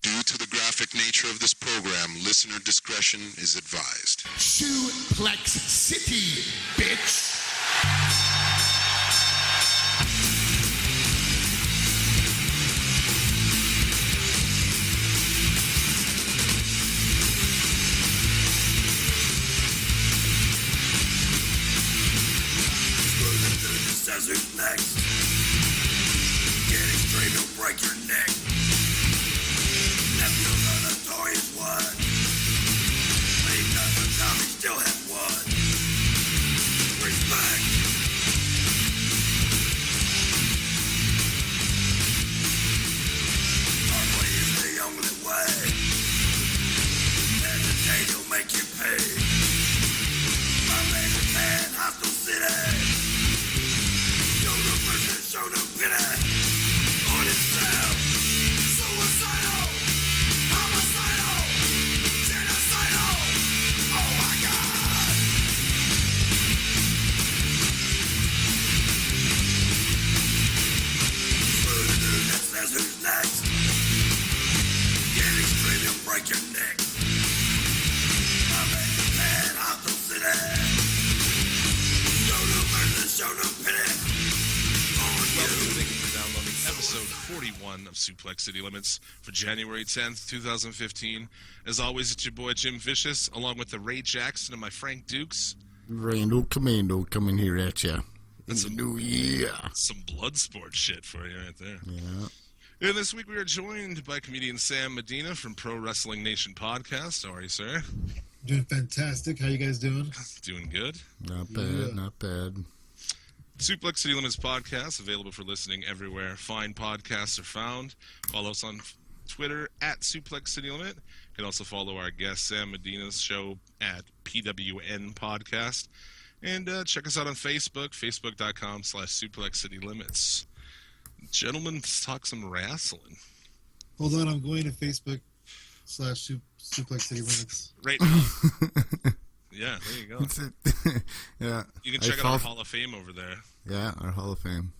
Due to the graphic nature of this program, listener discretion is advised. Suplex City, bitch! Says who's next? Getting straight will break your neck. Nephew on the door is one. Leave nothing down, he still had one. Respect. Our way is the only way. Hesitate, will make you pay. My favorite man, hostile city. Show no pity on itself. Suicidal, homicidal, genocidal. Oh my God. Screw the dude that says who's next. Get extreme, he'll break your neck. I'm a man, hostile city. Show no mercy, show no pity. Welcome to downloading episode 41 of Suplex City Limits for January 10th, 2015. As always, it's your boy Jim Vicious, along with the Ray Jackson and my Frank Dukes. Rando Commando coming here at ya. That's some new year. Some blood sport shit for you right there. Yeah. And this week we are joined by comedian Sam Medina from Pro Wrestling Nation Podcast. How are you, sir? Doing fantastic. How you guys doing? Doing good. Not bad, not bad. Suplex City Limits Podcast, available for listening everywhere fine podcasts are found. Follow us on Twitter at Suplex City Limit. You can also follow our guest Sam Medina's show at PWN Podcast. And check us out on Facebook, facebook.com/Suplex City Limits. Gentlemen, let's talk some wrestling. Hold on, I'm going to Facebook/Suplex City Limits. Right now. Yeah, there you go. Yeah. You can check out our Hall of Fame over there. Yeah, our Hall of Fame.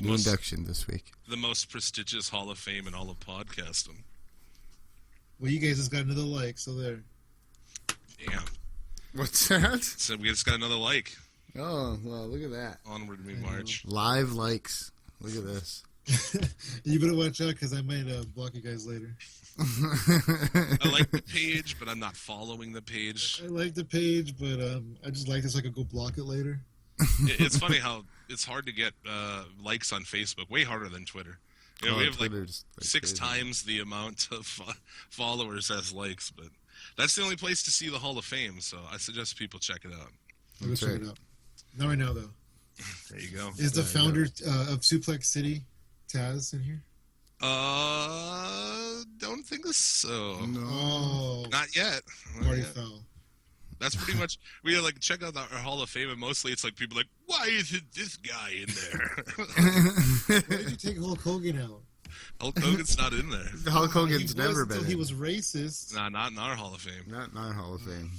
New induction this week. The most prestigious Hall of Fame in all of podcasting. Well, you guys just got another like, so there. Damn. What's that? So we just got another like. Oh, well, look at that. Onward we march. Live likes. Look at this. You better watch out, because I might block you guys later. I like the page, but I'm not following the page. I like the page, but I just like this so I could go block it later. It's funny how it's hard to get likes on Facebook. Way harder than Twitter. You know, we have Twitter's like 6 times the amount of followers as likes, but that's the only place to see the Hall of Fame, so I suggest people check it out. I'll go check it out. Not right now, though. There you go. Is the founder of Suplex City, Taz, in here? Don't think so. No. Oh. Not yet. Party foul. That's pretty much, we like check out our Hall of Fame, and mostly it's like people like, why isn't this guy in there? Why did you take Hulk Hogan out? Hulk Hogan's not in there. Hulk Hogan's never been He in. was racist. Nah, not in our Hall of Fame. Not in our Hall of Fame.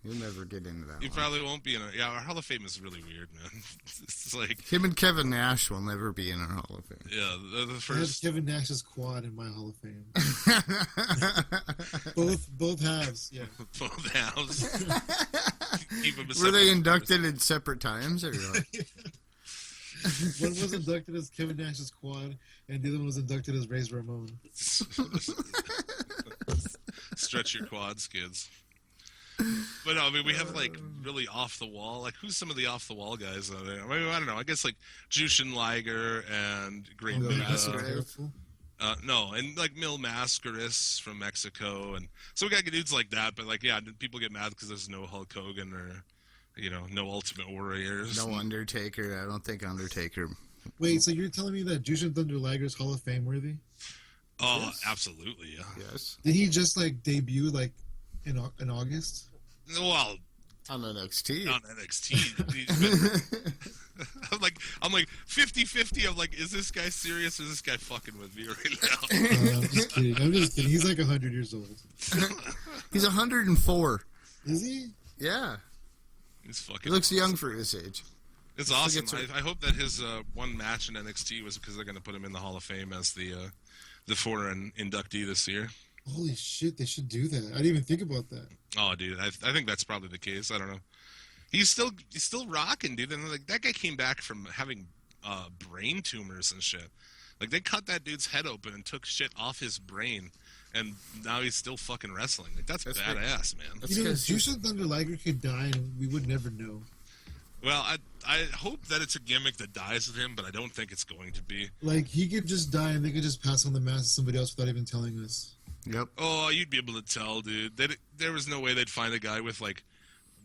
You'll never get into that You one. probably won't be in our, yeah, our Hall of Fame is really weird, man. It's like, Him and Kevin Nash will never be in our Hall of Fame. yeah, the I have first, Kevin Nash's quad in my Hall of Fame. both halves, yeah. both halves. Keep them Were they separate. inducted at separate times? Or what? One was inducted as Kevin Nash's quad, and the other one was inducted as Razor Ramon. Stretch your quads, kids. But no, I mean, we have like really off the wall. Like, who's some of the off the wall guys out there? I mean, I don't know. I guess like Jushin Liger and Great Oh, Muta. that's so careful. No, and like Mil Mascaris from Mexico, and so we got dudes like that. But like, yeah, people get mad because there's no Hulk Hogan or, you know, no Ultimate Warriors. No Undertaker. I don't think Undertaker. Wait, so you're telling me that Jushin Thunder Liger is Hall of Fame worthy? Oh, Yes. absolutely, yeah. Yes. Did he just like debut like in August? Well, On NXT. on NXT. I'm like 50-50. I'm like, is this guy serious or is this guy fucking with me right now? I'm just kidding. He's like 100 years old. He's 104. Is he? Yeah. He's fucking He looks awesome. young for his age. It's awesome. I hope that his one match in NXT was because they're going to put him in the Hall of Fame as the foreign inductee this year. Holy shit, they should do that. I didn't even think about that. Oh, dude, I think that's probably the case. I don't know. He's still rocking, dude. And like that guy came back from having brain tumors and shit. Like they cut that dude's head open and took shit off his brain, and now he's still fucking wrestling. Like that's badass, man. You know, Jushin Thunder Liger could die and we would never know. Well, I hope that it's a gimmick that dies with him, but I don't think it's going to be. Like he could just die and they could just pass on the mask to somebody else without even telling us. Yep. Oh, you'd be able to tell, dude. There was no way they'd find a guy with like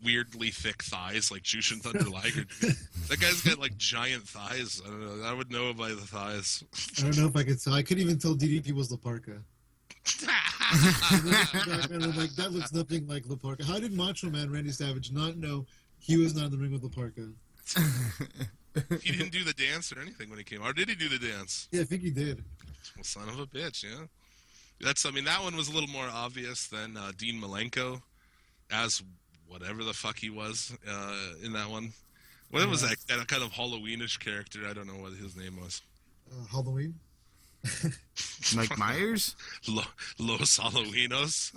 weirdly thick thighs like Jushin Thunder Liger. That guy's got like giant thighs. I don't know. I would know by the thighs. I don't know if I could tell. I couldn't even tell DDP was La Parka. Like that looks nothing like La Parka. How did Macho Man Randy Savage not know he was not in the ring with La Parka? He didn't do the dance or anything when he came. Or did he do the dance? Yeah, I think he did. Well, son of a bitch, yeah. That one was a little more obvious than Dean Malenko as whatever the fuck he was in that one. What was that kind of Halloweenish character? I don't know what his name was. Halloween? Mike Myers? Los Halloweenos?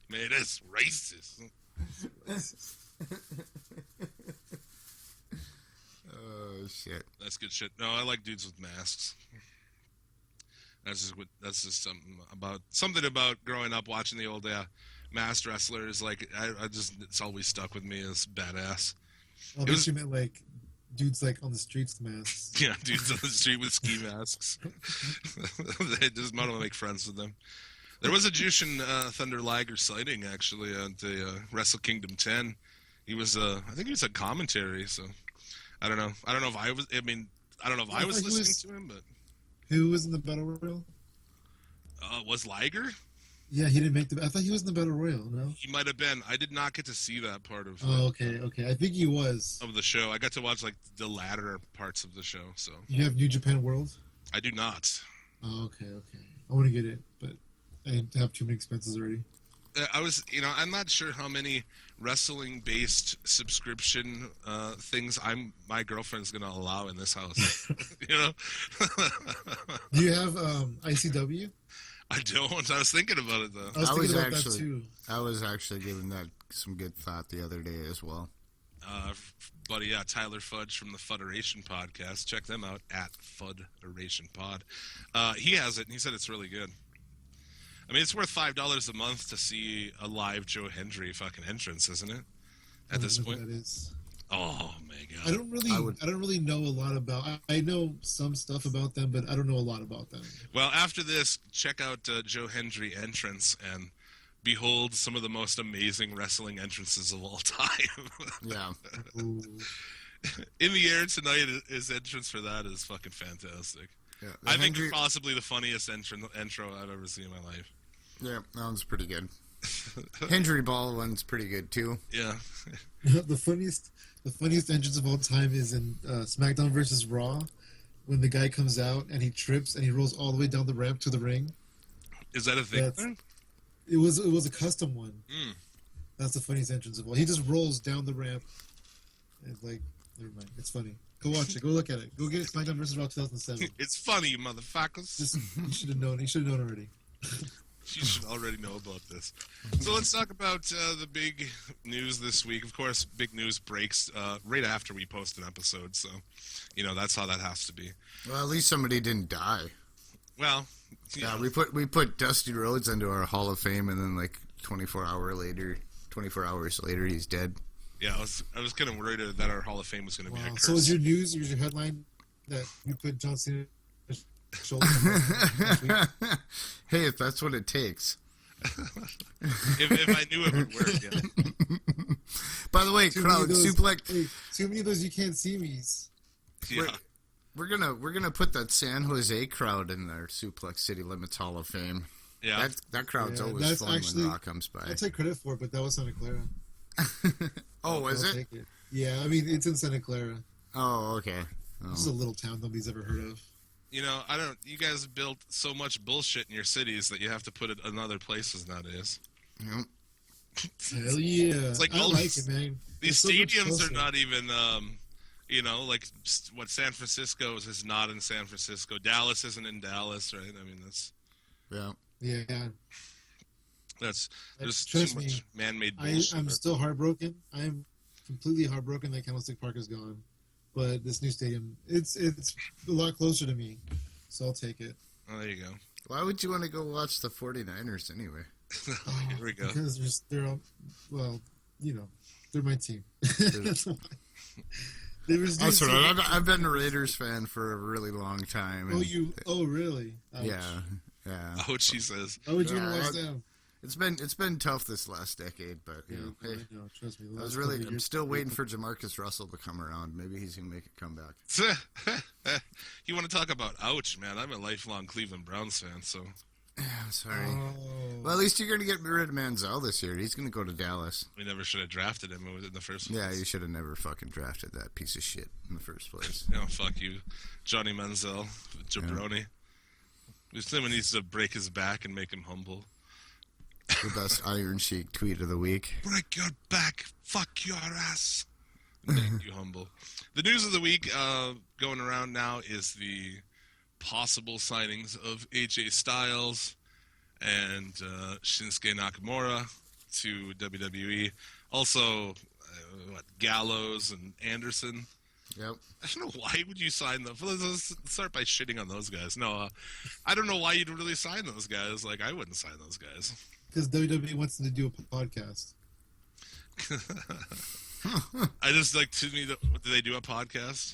Made us racist. Oh, shit. That's good shit. No, I like dudes with masks. That's just something about growing up watching the old masked wrestlers. Like it's always stuck with me as badass. Oh, you meant like dudes like on the streets with masks. Yeah, dudes on the street with ski masks. They just want to make friends with them. There was a Jushin Thunder Liger sighting actually at the Wrestle Kingdom 10. He was I think he was a commentary. So I don't know. I don't know if I was. I mean, I don't know if I was listening to him, but. Who was in the Battle Royal? Was Liger? Yeah, he didn't make I thought he was in the Battle Royal, no? He might have been. I did not get to see that part of Oh, okay. I think he was. Of the show. I got to watch, like, the latter parts of the show, so. You have New Japan World? I do not. Oh, okay. I want to get it, but I have too many expenses already. I'm not sure how many wrestling-based subscription things my girlfriend's going to allow in this house. You know? Do you have ICW? I don't. I was thinking about it, though. I was thinking about that, too. I was actually giving that some good thought the other day as well. Buddy, Tyler Fudge from the Fudderation podcast. Check them out at Fudderation Pod. He has it, and he said it's really good. I mean, it's worth $5 a month to see a live Joe Hendry fucking entrance, isn't it? At this point, that is. Oh my god! I don't really know a lot about. I know some stuff about them, but I don't know a lot about them. Well, after this, check out Joe Hendry entrance and behold some of the most amazing wrestling entrances of all time. Yeah. In the Air Tonight, his entrance for that is fucking fantastic. Yeah, I think it's possibly the funniest intro I've ever seen in my life. Yeah, that one's pretty good. Hendry Ball one's pretty good too. Yeah. The funniest entrance of all time is in SmackDown versus Raw, when the guy comes out and he trips and he rolls all the way down the ramp to the ring. Is that a thing? It was a custom one. That's the funniest entrance of all. He just rolls down the ramp. And never mind. It's funny. Go watch it. Go look at it. Go get it. SmackDown vs. Raw 2007. It's funny, you motherfuckers. You should have known. You should have known already. You should already know about this. So let's talk about the big news this week. Of course, big news breaks right after we post an episode. So, that's how that has to be. Well, at least somebody didn't die. Well, yeah, we put Dusty Rhodes into our Hall of Fame, and then 24 hours later, he's dead. Yeah, I was kind of worried that our Hall of Fame was going to be a curse. So is your news, your headline that you put John Cena shoulder? Hey, if that's what it takes. if I knew it would work, yeah. By the way, crowd, Suplex. Hey, too many of those you can't see me's. Yeah. We're gonna put that San Jose crowd in their Suplex City Limits Hall of Fame. Yeah, that crowd's always fun when Raw comes by. I'll take credit for it, but that was Santa Clara. Oh, was it? Yeah, I mean it's in Santa Clara. Oh, okay. This is a little town nobody's ever heard of. You guys built so much bullshit in your cities that you have to put it in other places nowadays. Yep. Hell yeah! It's like I like it, man. These stadiums are not even You know, like what San Francisco is not in San Francisco. Dallas isn't in Dallas, right? I mean, Yeah. there's Trust too me, much man-made bullshit. I'm still heartbroken. I'm completely heartbroken that Candlestick Park is gone. But this new stadium, it's a lot closer to me, so I'll take it. Oh, there you go. Why would you want to go watch the 49ers anyway? Here we go. Because they're all, well, you know, they're my team. That's why. That's right. I've been a Raiders fan for a really long time. Oh, really? Ouch. Yeah. Oh, she says. How would you want to watch them? It's been tough this last decade, but you know, hey, I know, trust me. I'm still waiting for Jamarcus Russell to come around. Maybe he's gonna make a comeback. You want to talk about ouch, man? I'm a lifelong Cleveland Browns fan, so. Sorry. Oh. Well, at least you're gonna get rid of Manziel this year. He's gonna go to Dallas. We never should have drafted him in the first place. Yeah, you should have never fucking drafted that piece of shit in the first place. Oh, fuck you, Johnny Manziel, jabroni. Someone needs to break his back and make him humble. The best Iron Sheik tweet of the week. Break your back, fuck your ass, make you humble. The news of the week going around now is the possible signings of AJ Styles and Shinsuke Nakamura to WWE. Also, Gallows and Anderson. Yep. I don't know, why would you sign them? Let's start by shitting on those guys. No, I don't know why you'd really sign those guys. Like, I wouldn't sign those guys. Because WWE wants them to do a podcast. I just like to me. Do they do a podcast?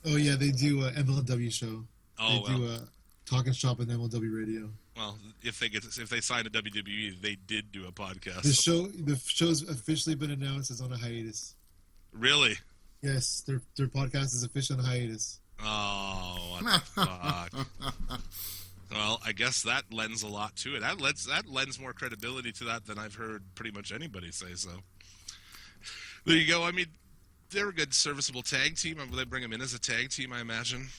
Oh yeah, they do a MLW show. Oh, they do a talking shop on MLW radio. Well, if they sign to WWE, they did do a podcast. The show's officially been announced as on a hiatus. Really? Yes, their podcast is officially on hiatus. Oh, what the fuck? Well, I guess that lends a lot to it. That lends more credibility to that than I've heard pretty much anybody say. So there you go. I mean, they're a good, serviceable tag team. Will they bring them in as a tag team? I imagine.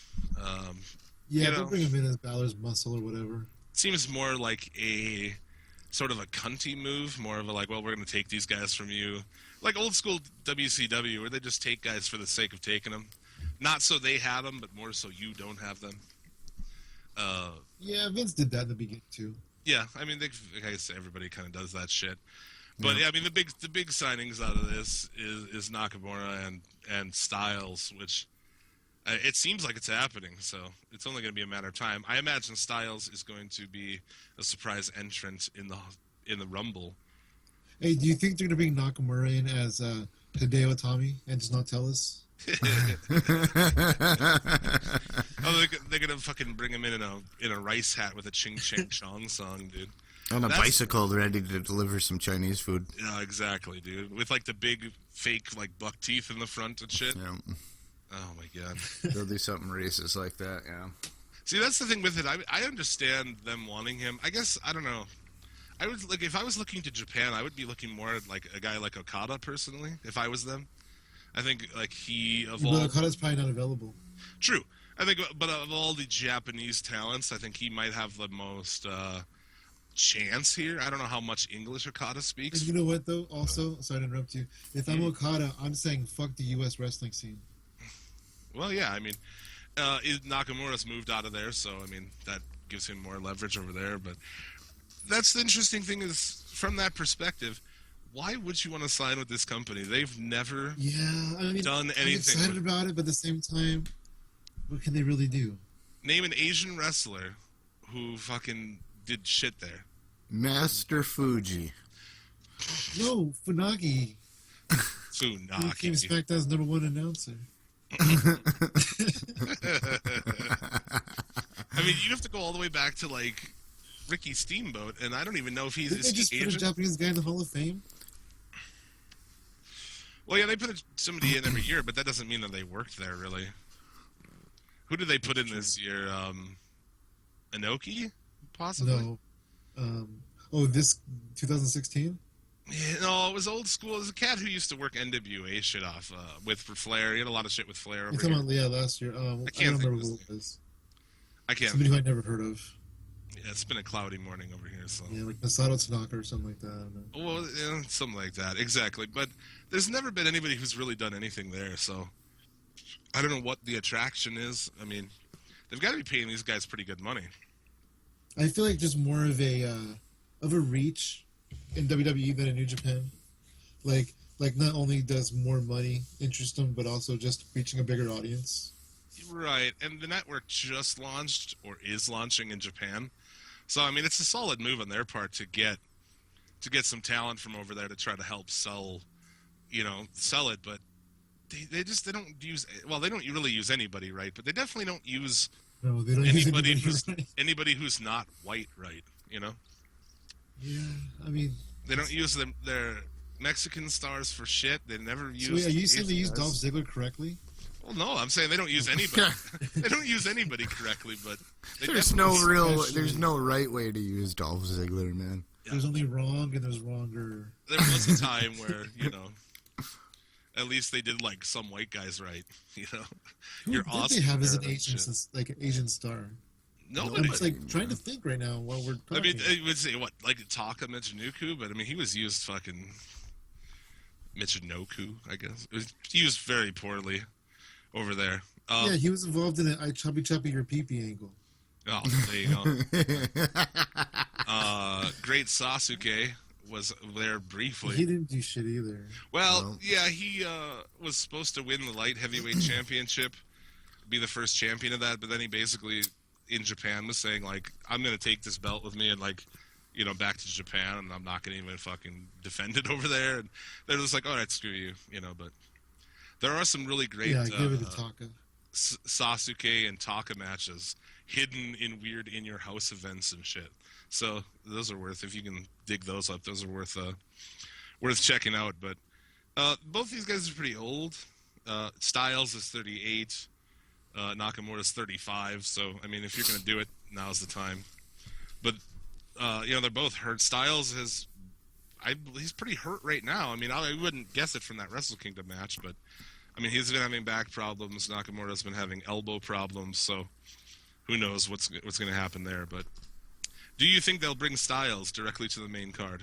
They'll bring them in as Balor's muscle or whatever. Seems more like a sort of a cunty move. More of a like, well, we're going to take these guys from you, like old school WCW, where they just take guys for the sake of taking them, not so they have them, but more so you don't have them. Yeah, Vince did that in the beginning too. Yeah, I mean, I guess everybody kind of does that shit. But yeah, I mean, the big signings out of this is Nakamura and Styles, which it seems like it's happening. So it's only going to be a matter of time. I imagine Styles is going to be a surprise entrant in the Rumble. Hey, do you think they're going to bring Nakamura in as Hideo Itami and just not tell us? Oh, they're gonna fucking bring him in a rice hat with a Ching Chang Chong song, dude. On a bicycle, ready to deliver some Chinese food. Yeah, exactly, dude. With like the big fake like buck teeth in the front and shit. Yeah. Oh my god. They'll do something racist like that. Yeah. See, that's the thing with it. I understand them wanting him. I guess I don't know. I would like if I was looking to Japan, I would be looking more at like a guy like Okada personally. If I was them. I think like he of all. But Okada's probably not available. True, I think, but of all the Japanese talents, I think he might have the most chance here. I don't know how much English Okada speaks. And you know what though? Also, sorry to interrupt you. If I'm Okada, I'm saying fuck the U.S. wrestling scene. Well, yeah, I mean, Nakamura's moved out of there, so I mean that gives him more leverage over there. But that's the interesting thing is from that perspective. Why would you want to sign with this company? They've never done anything. I'm excited about it, but at the same time, what can they really do? Name an Asian wrestler who fucking did shit there. Master Fuji. No, Funaki. He became SmackDown's #1 announcer. I mean, you have to go all the way back to, like, Ricky Steamboat, and I don't even know if he's Didn't they just put a Japanese guy in the Hall of Fame? Well, yeah, they put somebody in every year, but that doesn't mean that they worked there, really. Who did they put in this year? Inoki, possibly? No. This 2016? Yeah, no, it was old school. It was a cat who used to work NWA shit off with Flair. He had a lot of shit with Flair over here. Last year. I can't don't remember who it was. I can't. Somebody who I'd never heard of. Yeah, it's been a cloudy morning over here, so. Yeah, like Masato Tanaka or something like that. I don't know. Well, yeah, something like that, exactly. But there's never been anybody who's really done anything there, so I don't know what the attraction is. I mean, they've got to be paying these guys pretty good money. I feel like just more of a reach in WWE than in New Japan. Like not only does more money interest them, but also just reaching a bigger audience. Right, and the network just launched or is launching in Japan, so I mean it's a solid move on their part to get some talent from over there to try to help sell it. But they don't use, well, they don't really use anybody right, but they definitely don't use No, they don't use anybody right. anybody who's not white right. Yeah, I mean, They don't use their Mexican stars for shit. They never use. so wait, are you saying they Asian use guys. Dolph Ziggler correctly? Well, no, I'm saying they don't use anybody. They don't use anybody correctly, but they There's definitely- no right way to use Dolph Ziggler, man. There's only wrong and there's wronger. There was a time where at least they did like some white guys right. Who You're did awesome. they have as an Arab Asian, shit. like an Asian star? Nobody. I'm like trying to think right now while we're I talking. mean, I would say what, like Taka Michinoku, but I mean he was used fucking Michinoku, I guess. It was used very poorly over there. Yeah, he was involved in an I choppy your pee-pee angle. Oh, there you go. Great Sasuke was there briefly. He didn't do shit either. Well, yeah, he was supposed to win the light heavyweight championship, be the first champion of that, but then he basically, in Japan, was saying, like, I'm going to take this belt with me and, like, back to Japan, and I'm not going to even fucking defend it over there. And they're just like, all right, screw you, but there are some really great Yeah, give it to Taka. Sasuke and Taka matches hidden in weird in-your-house events and shit. So those are worth, if you can dig those up, those are worth checking out. But both these guys are pretty old. Styles is 38. Nakamura's 35. So, I mean, if you're going to do it, now's the time. But, they're both hurt. Styles he's pretty hurt right now. I mean, I wouldn't guess it from that Wrestle Kingdom match, but, I mean, he's been having back problems. Nakamura's been having elbow problems, so who knows what's going to happen there. But do you think they'll bring Styles directly to the main card?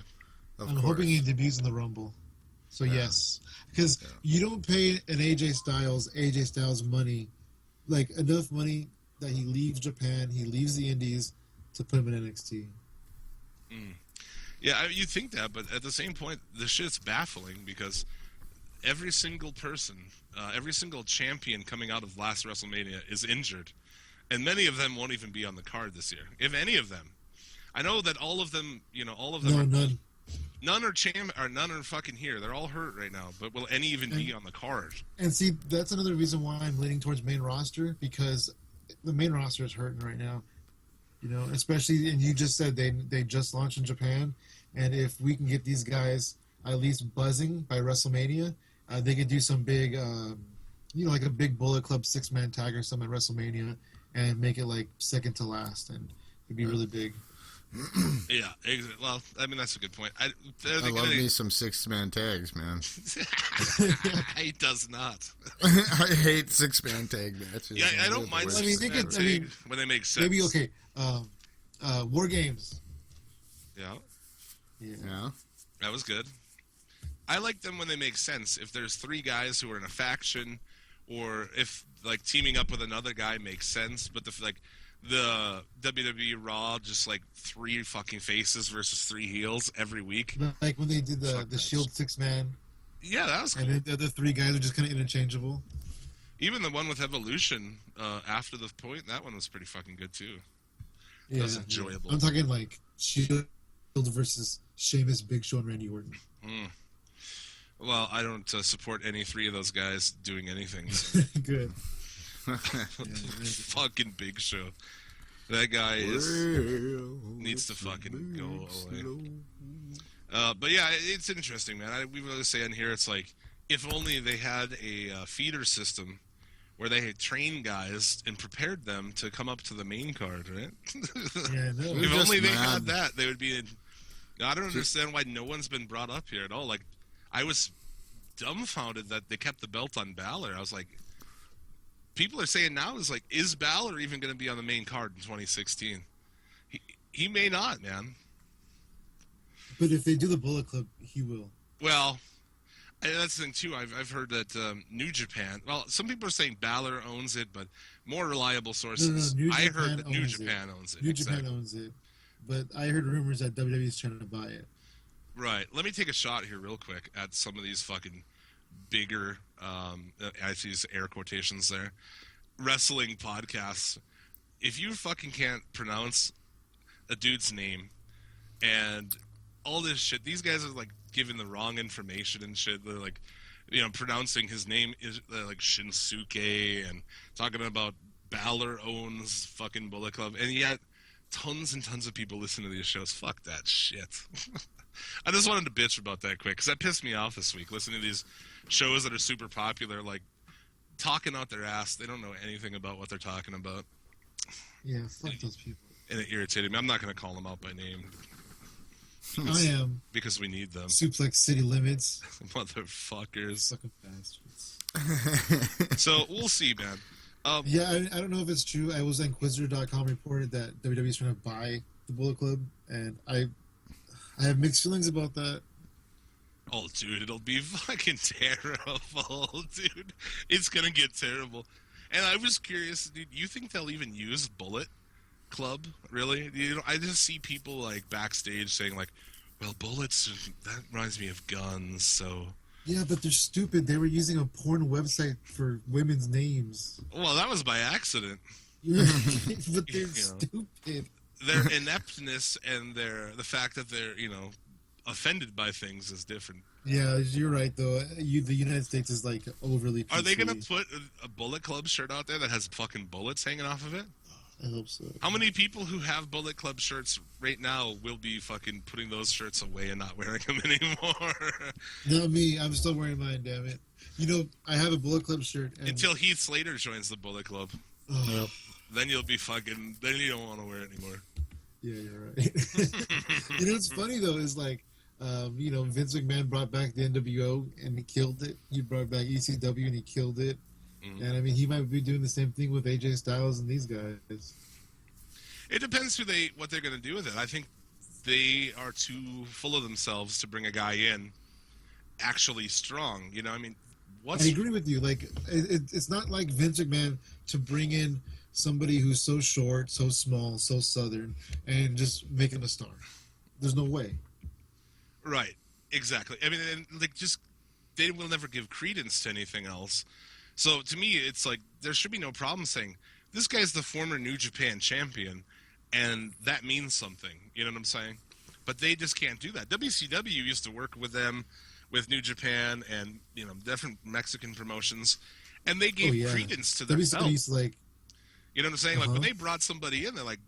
Of I'm course. hoping he debuts in the Rumble. So yes, because you don't pay an AJ Styles money, like enough money that he leaves Japan, he leaves the Indies to put him in NXT. Yeah, you think that, but at the same point, the shit's baffling because every single person, every single champion coming out of last WrestleMania is injured, and many of them won't even be on the card this year, if any of them. I know that all of them, None. None are fucking here. They're all hurt right now. But will any even be on the card? And see, that's another reason why I'm leaning towards main roster, because the main roster is hurting right now. Especially, and you just said they just launched in Japan, and if we can get these guys at least buzzing by WrestleMania, they could do some big, like a big Bullet Club 6-man tag or something at WrestleMania, and make it like second to last, and it'd be really big. Yeah. Well, I mean that's a good point. I love me some 6-man tags, man. He does not. I hate 6-man tag matches. Yeah, I don't mind. I mean, they could- I mean, when they make sense. Maybe okay. War Games. Yeah, Yeah. that was good. I like them when they make sense. If there's 3 guys who are in a faction, or if like teaming up with another guy makes sense, but the WWE Raw, just like 3 fucking faces versus 3 heels every week. Like when they did Fuck the that. Shield 6-man, Yeah, that was cool. and then the other 3 guys are just kind of interchangeable. Even the one with Evolution after the point, that one was pretty fucking good too. Yeah, was enjoyable. I'm talking like Shield versus Sheamus, Big Show, and Randy Orton. Well, I don't support any 3 of those guys doing anything. Good. Fucking Big Show. That guy needs to fucking go away. But yeah, it's interesting, man. We really say in here, it's like, if only they had a feeder system where they had trained guys and prepared them to come up to the main card, right? Yeah, no. If just only they mad. had that, they would be in... I don't understand why no one's been brought up here at all. Like, I was dumbfounded that they kept the belt on Balor. I was like... People are saying now is Balor even going to be on the main card in 2016? He may not, man. But if they do the Bullet Club, he will. Well, And that's the thing too. I've heard that New Japan. Well, some people are saying Balor owns it, but more reliable sources. New I Japan heard that New owns Japan owns it. New Exactly. Japan owns it, but I heard rumors that WWE is trying to buy it. Right. Let me take a shot here real quick at some of these fucking bigger, I use air quotations there, wrestling podcasts. If you fucking can't pronounce a dude's name and all this shit, these guys are like giving the wrong information and shit. They're like, pronouncing his name is like Shinsuke and talking about Balor owns fucking Bullet Club. And yet tons and tons of people listen to these shows. Fuck that shit. I just wanted to bitch about that quick because that pissed me off this week, listening to these shows that are super popular, like talking out their ass. They don't know anything about what they're talking about. Yeah, fuck those people. And it irritated me. I'm not going to call them out by name. I am. Because we need them. Suplex City Limits. Motherfuckers. Fucking bastards. So, we'll see, man. Yeah, I don't know if it's true. I was on Inquisitor.com reported that WWE is trying to buy the Bullet Club, and I have mixed feelings about that. Oh, dude, it'll be fucking terrible, dude. It's gonna get terrible. And I was curious, dude, you think they'll even use Bullet Club? Really? I just see people, like, backstage saying, like, well, bullets, that reminds me of guns, so... Yeah, but they're stupid. They were using a porn website for women's names. Well, that was by accident. But they're stupid. Their ineptness and the fact that they're, offended by things is different. Yeah, you're right, though. The United States is, like, overly PC. Are they going to put a Bullet Club shirt out there that has fucking bullets hanging off of it? I hope so. How many people who have Bullet Club shirts right now will be fucking putting those shirts away and not wearing them anymore? Not me. I'm still wearing mine, damn it. I have a Bullet Club shirt. And... Until Heath Slater joins the Bullet Club. Oh. Then you'll be fucking... Then you don't want to wear it anymore. Yeah, you're right. What's funny, though, is like... Vince McMahon brought back the NWO and he killed it. He brought back ECW and he killed it. Mm-hmm. And I mean, he might be doing the same thing with AJ Styles and these guys. It depends what they're going to do with it. I think they are too full of themselves to bring a guy in actually strong. I agree with you. Like, it's not like Vince McMahon to bring in somebody who's so short, so small, so southern, and just make him a star. There's no way. Right, exactly. I mean, they will never give credence to anything else. So to me, it's like there should be no problem saying this guy's the former New Japan champion, and that means something. You know what I'm saying? But they just can't do that. WCW used to work with them, with New Japan, and different Mexican promotions, and they gave credence to their belt. Like, you know what I'm saying? Like when they brought somebody in, they're like,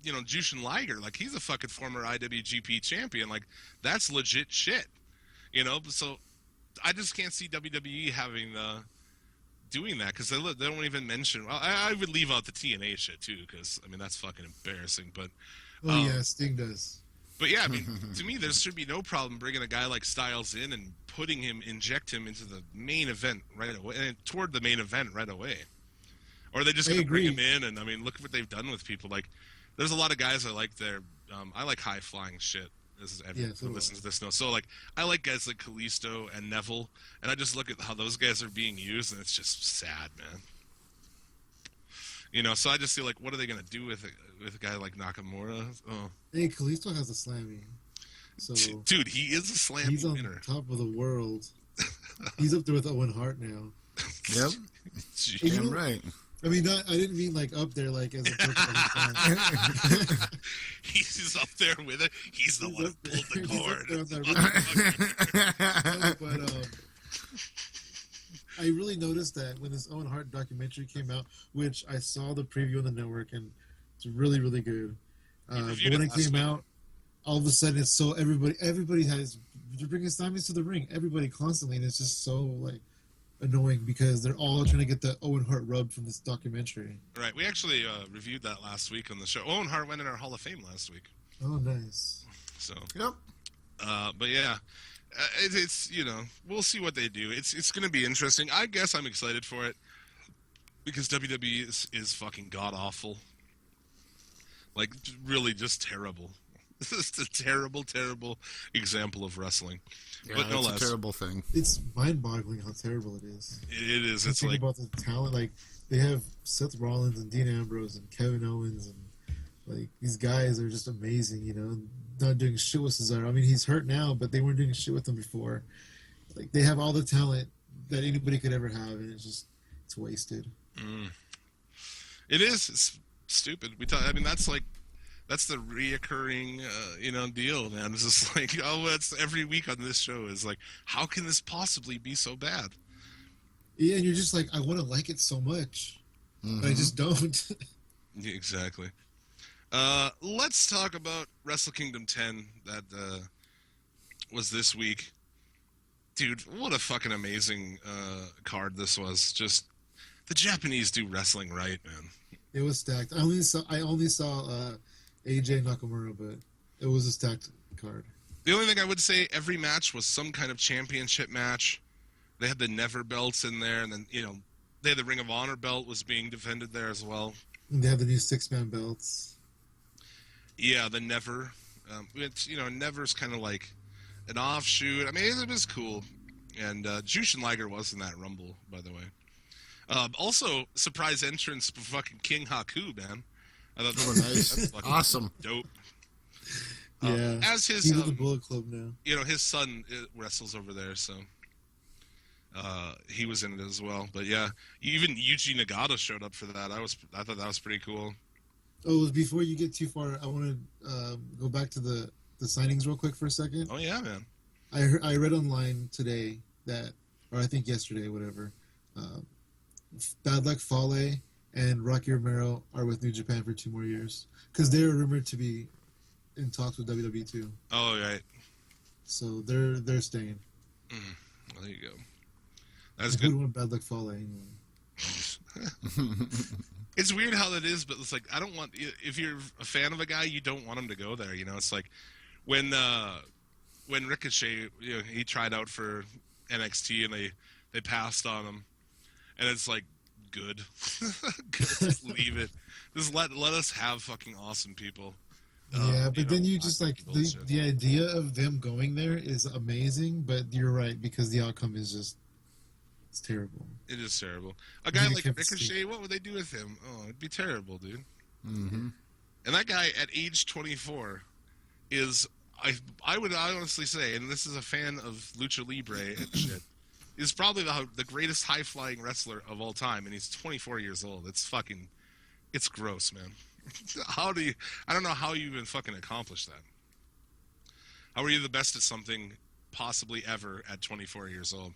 Jushin Liger, like he's a fucking former IWGP champion. Like that's legit shit. So I just can't see WWE having doing that because they don't even mention. Well, I would leave out the TNA shit too because I mean that's fucking embarrassing. But Sting does. But yeah, I mean to me there should be no problem bringing a guy like Styles in and inject him into the main event right away and toward the main event right away. Or they just gonna bring him in and I mean look what they've done with people like. There's a lot of guys I like I like high flying shit. This is everyone who listens to this knows. So like I like guys like Kalisto and Neville, and I just look at how those guys are being used, and it's just sad, man. So I just feel like, what are they gonna do with a guy like Nakamura? Oh, hey, Kalisto has a slammy. So dude, he is a slammy He's on winner. Top of the world. He's up there with Owen Hart now. Yep, damn right. I mean, I didn't mean like up there, like as a person. He's up there with it. He's the one who pulled the cord. But I really noticed that when this Owen Hart documentary came out, which I saw the preview on the network, and it's really, really good. But when it came out, all of a sudden it's so everybody they're bringing Simons to the ring, everybody constantly, and it's just so like annoying because they're all trying to get the Owen Hart rub from this documentary. Right. We actually reviewed that last week on the show. Owen Hart went in our Hall of Fame last week. Oh, nice. So. Yep. But yeah, it's we'll see what they do. It's going to be interesting. I guess I'm excited for it because WWE is fucking god awful. Like really just terrible. This is a terrible, terrible example of wrestling. Yeah, But no that's less. a terrible thing. It's mind-boggling how terrible it is. It is. Just It's think like, about the talent. Like they have Seth Rollins and Dean Ambrose and Kevin Owens, and like these guys are just amazing. You know, not doing shit with Cesaro. I mean, he's hurt now, but they weren't doing shit with him before. Like they have all the talent that anybody could ever have, and it's wasted. it is. It's stupid. I mean, that's the reoccurring, deal, man. It's just like, it's every week on this show is like, how can this possibly be so bad? Yeah, and you're just like, I want to like it so much, but I just don't. Yeah, exactly. Let's talk about Wrestle Kingdom 10 that was this week. Dude, what a fucking amazing card this was. Just the Japanese do wrestling right, man. It was stacked. I only saw AJ Nakamura, but it was a stacked card. The only thing I would say, every match was some kind of championship match. They had the Never belts in there, and then, they had the Ring of Honor belt was being defended there as well. And they have the new 6-man belts. Yeah, the Never. Never's kind of like an offshoot. I mean, it was cool. And Jushin Liger was in that Rumble, by the way. Also, surprise entrance for fucking King Haku, man. I thought that was Nice. Awesome. dope. Yeah. As his, He's with the Bullet Club now. his son wrestles over there, so he was in it as well. But yeah, even Yuji Nagata showed up for that. I thought that was pretty cool. Oh, before you get too far, I want to go back to the signings real quick for a second. Oh yeah, man. I read online today that, or I think yesterday, whatever, Bad Luck Fale and Rocky Romero are with New Japan for 2 more years because they're rumored to be in talks with WWE too. Oh right. So they're staying. Well, there you go. That's Who good. would want Bad Luck Fale anyway? It's weird how that is, but it's like, I don't want, if you're a fan of a guy, you don't want him to go there. It's like when Ricochet, he tried out for NXT and they passed on him, and it's like, good. Just leave it. Just let us have fucking awesome people. Yeah, but then you just like bullshit. the idea of them going there is amazing, but you're right because the outcome is just it's terrible. It is terrible. A guy You like kept Ricochet, what would they do with him? Oh, it'd be terrible, dude. Mm-hmm. And that guy at age 24 is, I would honestly say, and this is a fan of Lucha Libre and shit, is probably the greatest high-flying wrestler of all time, and he's 24 years old. It's gross, man. I don't know how you even fucking accomplished that. How are you the best at something possibly ever at 24 years old?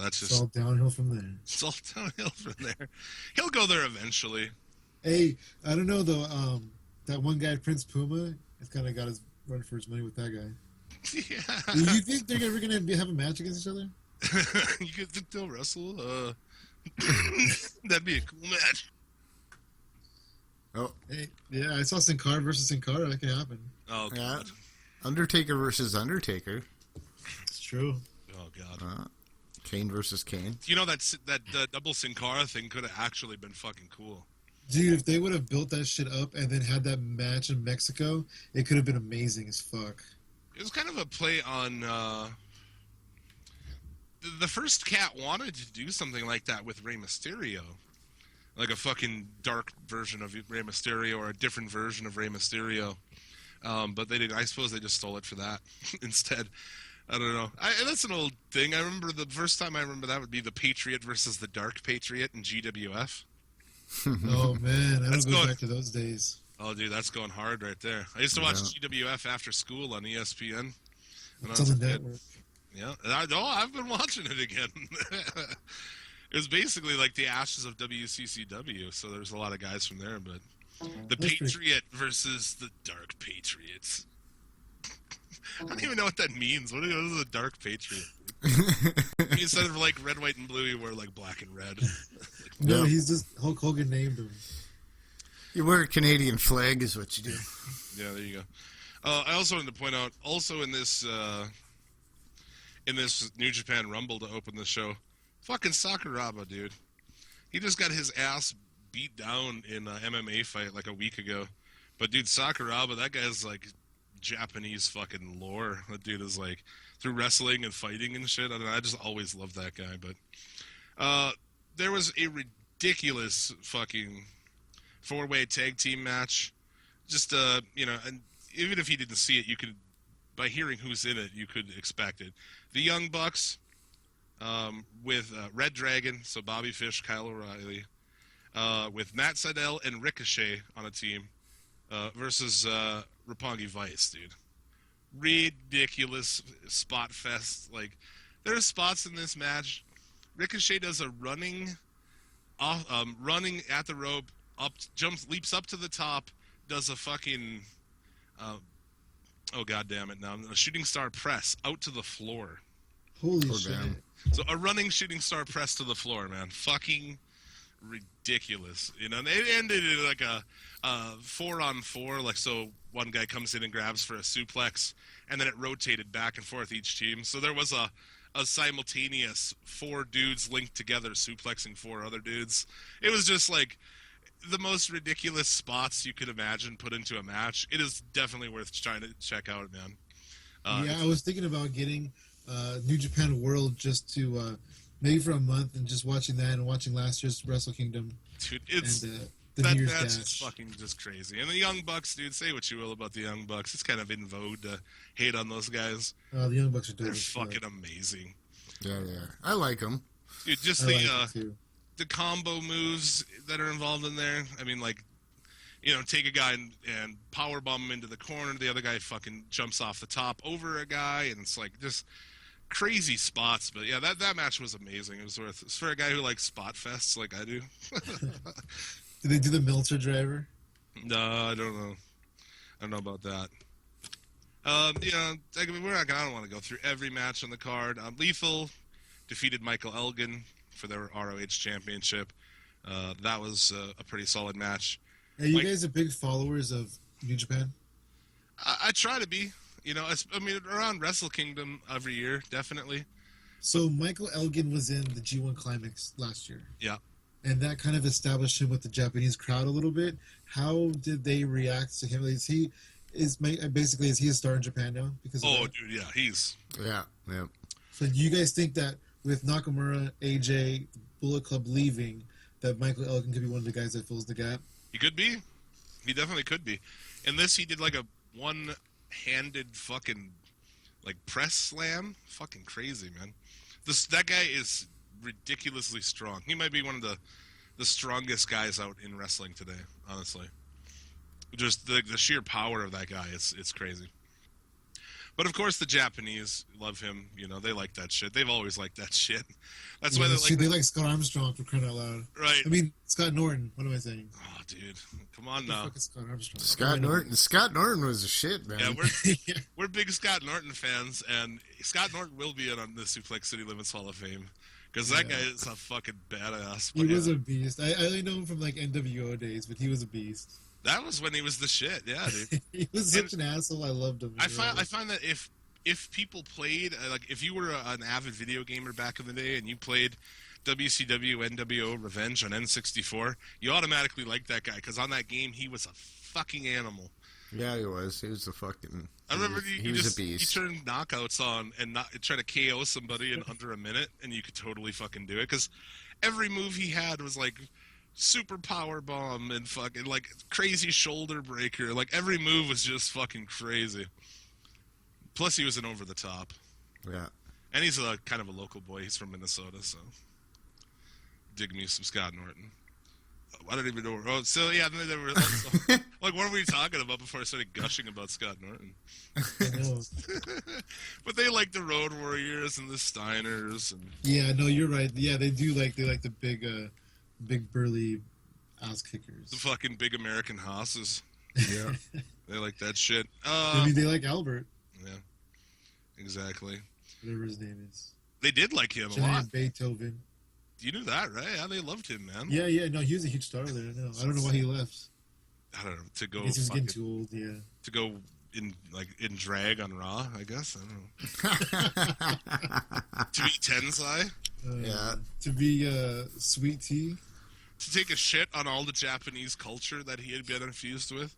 That's It's just... all downhill from there. It's all downhill from there. He'll go there eventually. Hey, I don't know though. That one guy, Prince Puma, has kind of got his run for his money with that guy. Yeah. Do you think they're ever gonna have a match against each other? You think they'll wrestle? That'd be a cool match. Oh, Hey, yeah, I saw Sin Cara versus Sin Cara. That could happen. Oh, yeah. God. Undertaker versus Undertaker. It's true. Oh, God. Kane versus Kane. That double Sin Cara thing could have actually been fucking cool. Dude, if they would have built that shit up and then had that match in Mexico, it could have been amazing as fuck. It was kind of a play on... the first cat wanted to do something like that with Rey Mysterio. Like a fucking dark version of Rey Mysterio or a different version of Rey Mysterio. But they didn't. I suppose they just stole it for that instead. I don't know. That's an old thing. I remember the first time I remember that would be the Patriot versus the Dark Patriot in GWF. Oh man, I That's don't go going- back to those days. Oh, dude, that's going hard right there. I used to watch GWF after school on ESPN. when I It's was on a the kid. network. Yeah, I've been watching it again. It was basically like the Ashes of WCCW, so there's a lot of guys from there, but the That's pretty- Patriot versus the Dark Patriots. I don't even know what that means. What is a Dark Patriot? Instead of like red, white, and blue, you wear like black and red. No, Yeah. he's just Hulk Hogan named him. You wear a Canadian flag is what you do. Yeah, there you go. I also wanted to point out, also in this New Japan Rumble to open the show, fucking Sakuraba, dude. He just got his ass beat down in an MMA fight like a week ago But dude, Sakuraba, that guy's like Japanese fucking lore. That dude is like through wrestling and fighting and shit. I don't know, I just always loved that guy. But there was a ridiculous fucking 4-way tag team match. Just you know, and even if you didn't see it, you could, by hearing who's in it, you could expect it. The Young Bucks with Red Dragon, so Bobby Fish, Kyle O'Reilly, with Matt Sydal and Ricochet on a team versus Roppongi Vice, dude. Ridiculous spot fest. Like, there's spots in this match. Ricochet does a running at the rope, leaps up to the top, does a fucking oh god damn it now, a shooting star press out to the floor. Holy shit. Damn. So a running shooting star press to the floor, man. Fucking ridiculous. You know, and it ended in like a 4-on-4, like, so one guy comes in and grabs for a suplex, and then it rotated back and forth each team. So there was a simultaneous 4 dudes linked together suplexing 4 other dudes. It was just like the most ridiculous spots you could imagine put into a match. It is definitely worth trying to check out, man. Yeah, I was thinking about getting New Japan World just to maybe for a month and just watching that and watching last year's Wrestle Kingdom. Dude, it's and, that New Year's match Dash. is fucking just crazy. And the Young Bucks, dude, say what you will about the Young Bucks. It's kind of in vogue to hate on those guys. The Young Bucks are dope. They're fucking amazing. Yeah, they are. I like them. Dude, just the combo moves that are involved in there. I mean, like, you know, take a guy and power bomb him into the corner. The other guy fucking jumps off the top over a guy, and it's like just crazy spots. But yeah, that match was amazing. It was worth. It's for a guy who likes spot fests like I do. Did they do the Meltzer driver? No, I don't know. I don't know about that. You know, I don't want to go through every match on the card. Lethal defeated Michael Elgin for their ROH championship. That was a pretty solid match. Are you guys are big followers of New Japan? I try to be. You know, I mean, around Wrestle Kingdom every year, definitely. So Michael Elgin was in the G1 Climax last year. Yeah. And that kind of established him with the Japanese crowd a little bit. How did they react to him? Is he a star in Japan now? Because of that? Dude, yeah, he's. Yeah. So do you guys think that with Nakamura, AJ, Bullet Club leaving, that Michael Elgin could be one of the guys that fills the gap? He could be. He definitely could be. In this, he did like a one-handed fucking like press slam. Fucking crazy, man. That guy is ridiculously strong. He might be one of the strongest guys out in wrestling today, honestly. Just the sheer power of that guy, it's crazy. But of course the Japanese love him, you know, they like that shit. They've always liked that shit. That's why they like Scott Armstrong, for crying out loud. Right. I mean, Scott Norton, what am I saying? Oh, dude. Come on now. Fuck is Scott Armstrong? Scott Norton was a shit, man. Yeah, we're big Scott Norton fans, and Scott Norton will be in on the Suplex City Limits Hall of Fame. Because that guy is a fucking badass. He was a beast. I only know him from like NWO days, but he was a beast. That was when he was the shit, yeah, dude. He was such an asshole. I loved him. I find that if people played, like if you were an avid video gamer back in the day and you played WCW NWO Revenge on N64, you automatically liked that guy because on that game he was a fucking animal. Yeah, he was. He was a fucking. I remember he was a beast. You turned knockouts on and try to KO somebody in under a minute, and you could totally fucking do it because every move he had was like super power bomb and fucking like crazy shoulder breaker. Like every move was just fucking crazy. Plus, he was an over the top. Yeah, and he's a kind of a local boy. He's from Minnesota, so dig me some Scott Norton. I don't even know. Oh, so yeah, they were like, what were we talking about before I started gushing about Scott Norton? But they like the Road Warriors and the Steiners. And... Yeah, no, you're right. Yeah, they like the big burly ass kickers. The fucking big American hosses. Yeah, they like that shit. I mean, they like Albert. Yeah, exactly. Whatever his name is. They did like him a lot. Beethoven. You knew that, right? Yeah, they loved him, man. Yeah. No, he was a huge star there. No, I don't know why he left. I don't know. To go. I guess he was getting too old. Yeah. To go in drag on Raw, I guess. I don't know. To be Tensai. Yeah. To be Sweet Tea. To take a shit on all the Japanese culture that he had been infused with.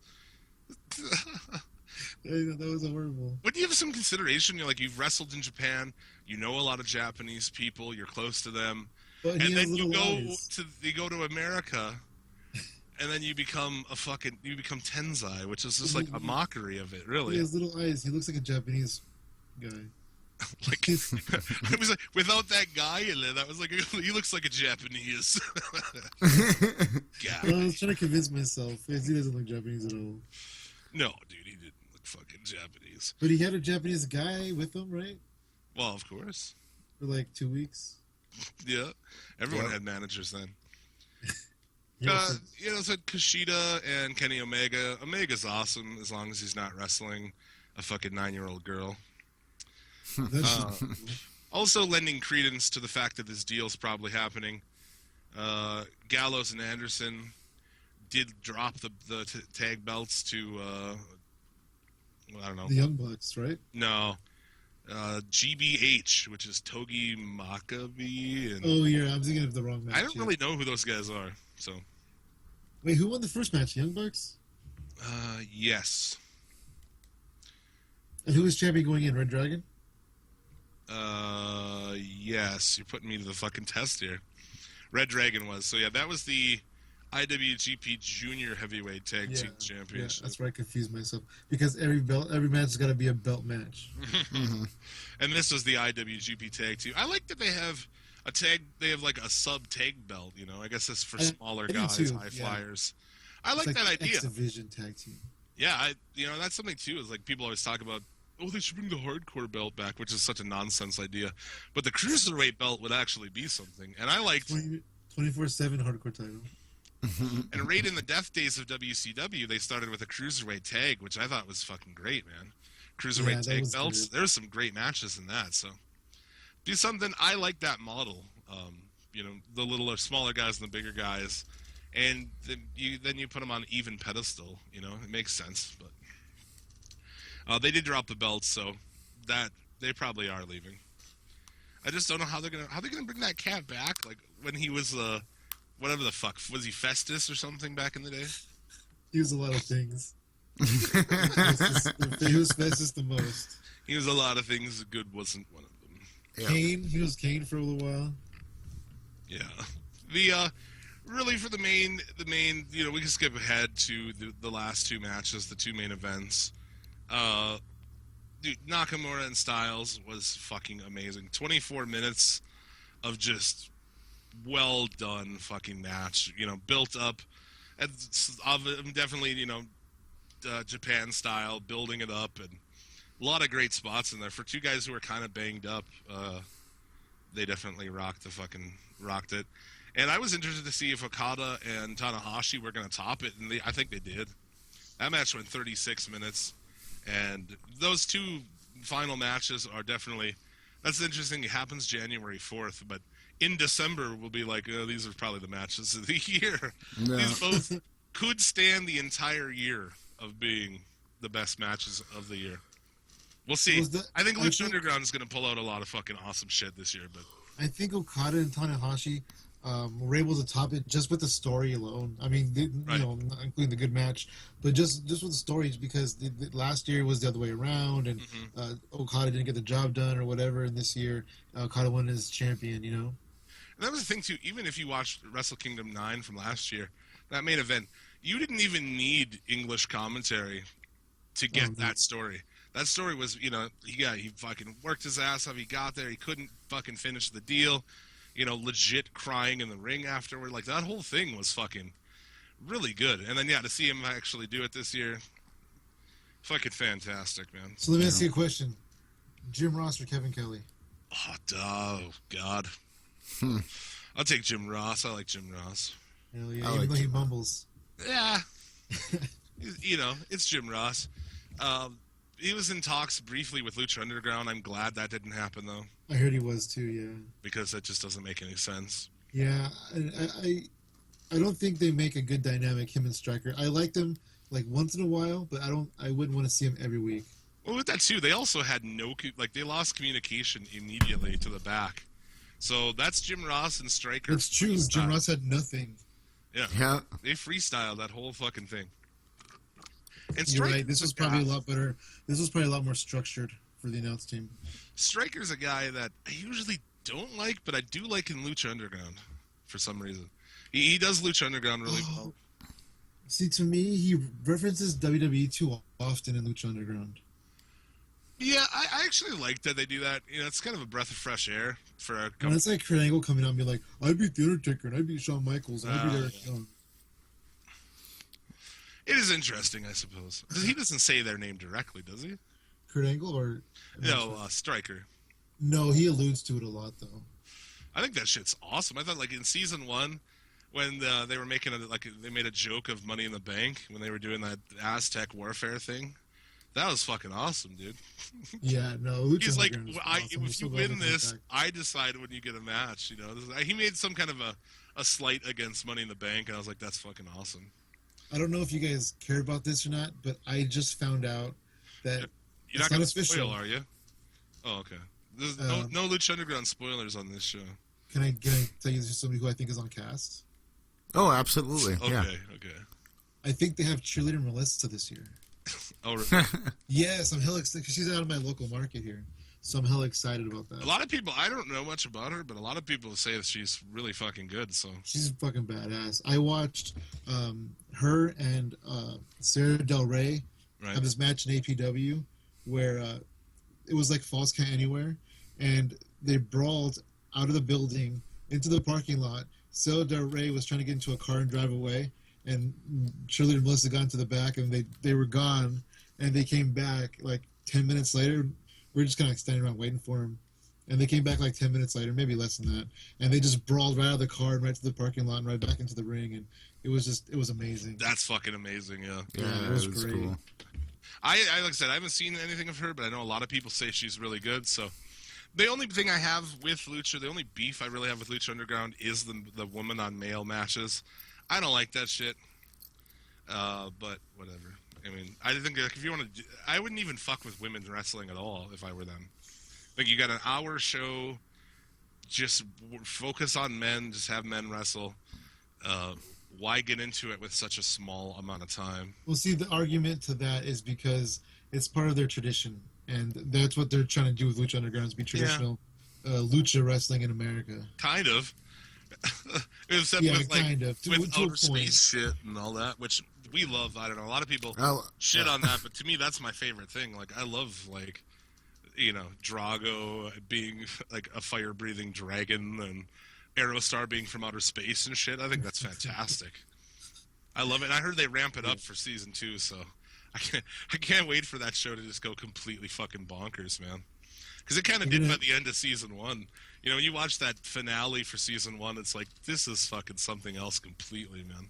That was horrible. But you have some consideration. You're like, you've wrestled in Japan. You know a lot of Japanese people. You're close to them. But And he has then you little go eyes. to America, and then you become Tenzai, which is just like a mockery of it, He really. has little eyes. He looks like a Japanese guy. Like, it was like, without that guy in there, that was like, he looks like a Japanese guy. Well, I was trying to convince myself. He doesn't look Japanese at all. No, dude, he didn't look fucking Japanese. But he had a Japanese guy with him, right? Well, of course. For like 2 weeks. Yeah. Everyone Yep. had managers then. Yeah, So Kushida and Kenny Omega. Omega's awesome as long as he's not wrestling a fucking 9-year-old girl. that's Also lending credence to the fact that this deal's probably happening. Gallows and Anderson did drop the tag belts to, I don't know. the Young Bucks, right? No. GBH, which is Togi Makabe. And Oh, yeah, I'm thinking of the wrong match. I don't yeah. really know who those guys are. So, Wait, who won the first match? Young Bucks? yes. And who was champion going in? Red Dragon? Yes. You're putting me to the fucking test here. Red Dragon was. So, yeah, that was the IWGP Junior Heavyweight Tag Team Yeah, Championship. that's where I confused myself. Because every match has got to be a belt match. And this was the IWGP Tag Team. I like that they have they have like a sub tag belt, you know. I guess that's for smaller I do guys, too, high yeah. flyers. I like It's that idea. X-Division tag team. Yeah, that's something too. Is like people always talk about, oh, they should bring the hardcore belt back, which is such a nonsense idea. But the cruiserweight belt would actually be something. And I liked, 24/7 hardcore title. and right in the death days of WCW, they started with a cruiserweight tag, which I thought was fucking great, man. Cruiserweight Yeah, that tag was belts. good. There was some great matches in that. So, do something. I like that model. The littler, smaller guys and the bigger guys, and then you put them on even pedestal. You know, it makes sense. But they did drop the belts, so that they probably are leaving. I just don't know how they're gonna bring that cat back. Like when he was whatever the fuck, was he Festus or something back in the day? He was a lot of things. He was Festus the most. He was a lot of things. Good wasn't one of them. Yeah. Kane, he was Kane for a little while. Yeah. The really for the main, we can skip ahead to the last two matches, the two main events. Dude, Nakamura and Styles was fucking amazing. 24 minutes of just well done fucking match. Built up. Definitely, Japan style, building it up, and a lot of great spots in there for two guys who are kind of banged up. They definitely rocked it. And I was interested to see if Okada and Tanahashi were going to top it, and I think they did. That match went 36 minutes, and those two final matches are definitely. That's interesting. It happens January 4th, but in December we'll be like, oh, these are probably the matches of the year. No. These both could stand the entire year of being the best matches of the year. We'll see. I think Lucha Underground is going to pull out a lot of fucking awesome shit this year, but I think Okada and Tanahashi were able to top it just with the story alone. I mean, Right. not including the good match, but just with the stories, because last year was the other way around, and Okada didn't get the job done or whatever, and this year Okada won as champion. And that was the thing too. Even if you watched Wrestle Kingdom 9 from last year, that main event, you didn't even need English commentary to get that story. That story was, he fucking worked his ass off. He got there. He couldn't fucking finish the deal. Legit crying in the ring afterward. Like, that whole thing was fucking really good. And then, to see him actually do it this year, fucking fantastic, man. So let me ask you a question: Jim Ross or Kevin Kelly? Oh, God. I'll take Jim Ross. I like Jim Ross. Hell yeah, I even like though he Jim Ross. mumbles. Yeah. It's Jim Ross. He was in talks briefly with Lucha Underground. I'm glad that didn't happen, though, I heard he was too. Yeah. because that just doesn't make any sense. Yeah, I don't think they make a good dynamic, him and Stryker. I like them like once in a while, but I wouldn't want to see him every week. Well, with that, too, they also had they lost communication immediately to the back. So that's Jim Ross and Stryker. It's true. freestyle. Jim Ross had nothing. Yeah. Yeah. They freestyled that whole fucking thing. And You're Striker's right. This was probably a lot better. This was probably a lot more structured for the announce team. Striker's a guy that I usually don't like, but I do like in Lucha Underground for some reason. He does Lucha Underground really well. See, to me, he references WWE too often in Lucha Underground. Yeah, I actually like that they do that. You know, it's kind of a breath of fresh air for a When couple. it's like Kurt Angle coming out and be like, I beat The Undertaker and I beat Shawn Michaels and I beat Eric Young. It is interesting, I suppose. He doesn't say their name directly, does he? Kurt Angle or... No, Striker. No, he alludes to it a lot, though. I think that shit's awesome. I thought, like, in season 1, when they were making they made a joke of Money in the Bank when they were doing that Aztec warfare thing. That was fucking awesome, dude. Yeah, no. Lucha He's like, Underground is if awesome. you So glad win they brought this, it back. I decide when you get a match. You know, he made some kind of a slight against Money in the Bank, and I was like, that's fucking awesome. I don't know if you guys care about this or not, but I just found out that You're it's not going to official. spoil, are you? Oh, okay. There's Um, no Lucha Underground spoilers on this show. Can I tell you somebody who I think is on cast? Oh, absolutely. Okay, Yeah. okay. I think they have cheerleader Melissa this year. Oh, really? Yes, I'm hella excited. She's out of my local market here, so I'm hella excited about that. A lot of people, I don't know much about her, but a lot of people say that she's really fucking good. So She's fucking badass. I watched her and Sarah Del Rey right, have this match in APW where it was like Falls Count Anywhere, and they brawled out of the building into the parking lot. Sarah Del Rey was trying to get into a car and drive away, and Shirley and Melissa got into the back, and they were gone, and they came back like 10 minutes later. We were just kind of standing around waiting for them. And they came back like 10 minutes later, maybe less than that. And they just brawled right out of the car and right to the parking lot and right back into the ring. And it was amazing. that's fucking amazing. Yeah, Yeah, it was it was great. cool. I like I said, I haven't seen anything of her, but I know a lot of people say she's really good. So the only thing I have with Lucha, the only beef I really have with Lucha Underground is the woman on male matches. I don't like that shit. But whatever. I mean, I think like, if you want to, I wouldn't even fuck with women's wrestling at all if I were them. Like you got an hour show, just focus on men, just have men wrestle. Why get into it with such a small amount of time? Well, see, the argument to that is because it's part of their tradition. And that's what they're trying to do with Lucha Underground is be traditional lucha wrestling in America. Kind of. Except Yeah, with like kind of. To with a outer point. space shit and all that, which we love. I don't know. A lot of people Oh, shit on that, but to me, that's my favorite thing. Like I love like Drago being like a fire-breathing dragon and Aerostar being from outer space and shit. I think that's fantastic. I love it. And I heard they ramp it up for season 2, so I can't wait for that show to just go completely fucking bonkers, man. Because it kind of did by the end of season 1. You know, when you watch that finale for season 1, it's like, this is fucking something else completely, man.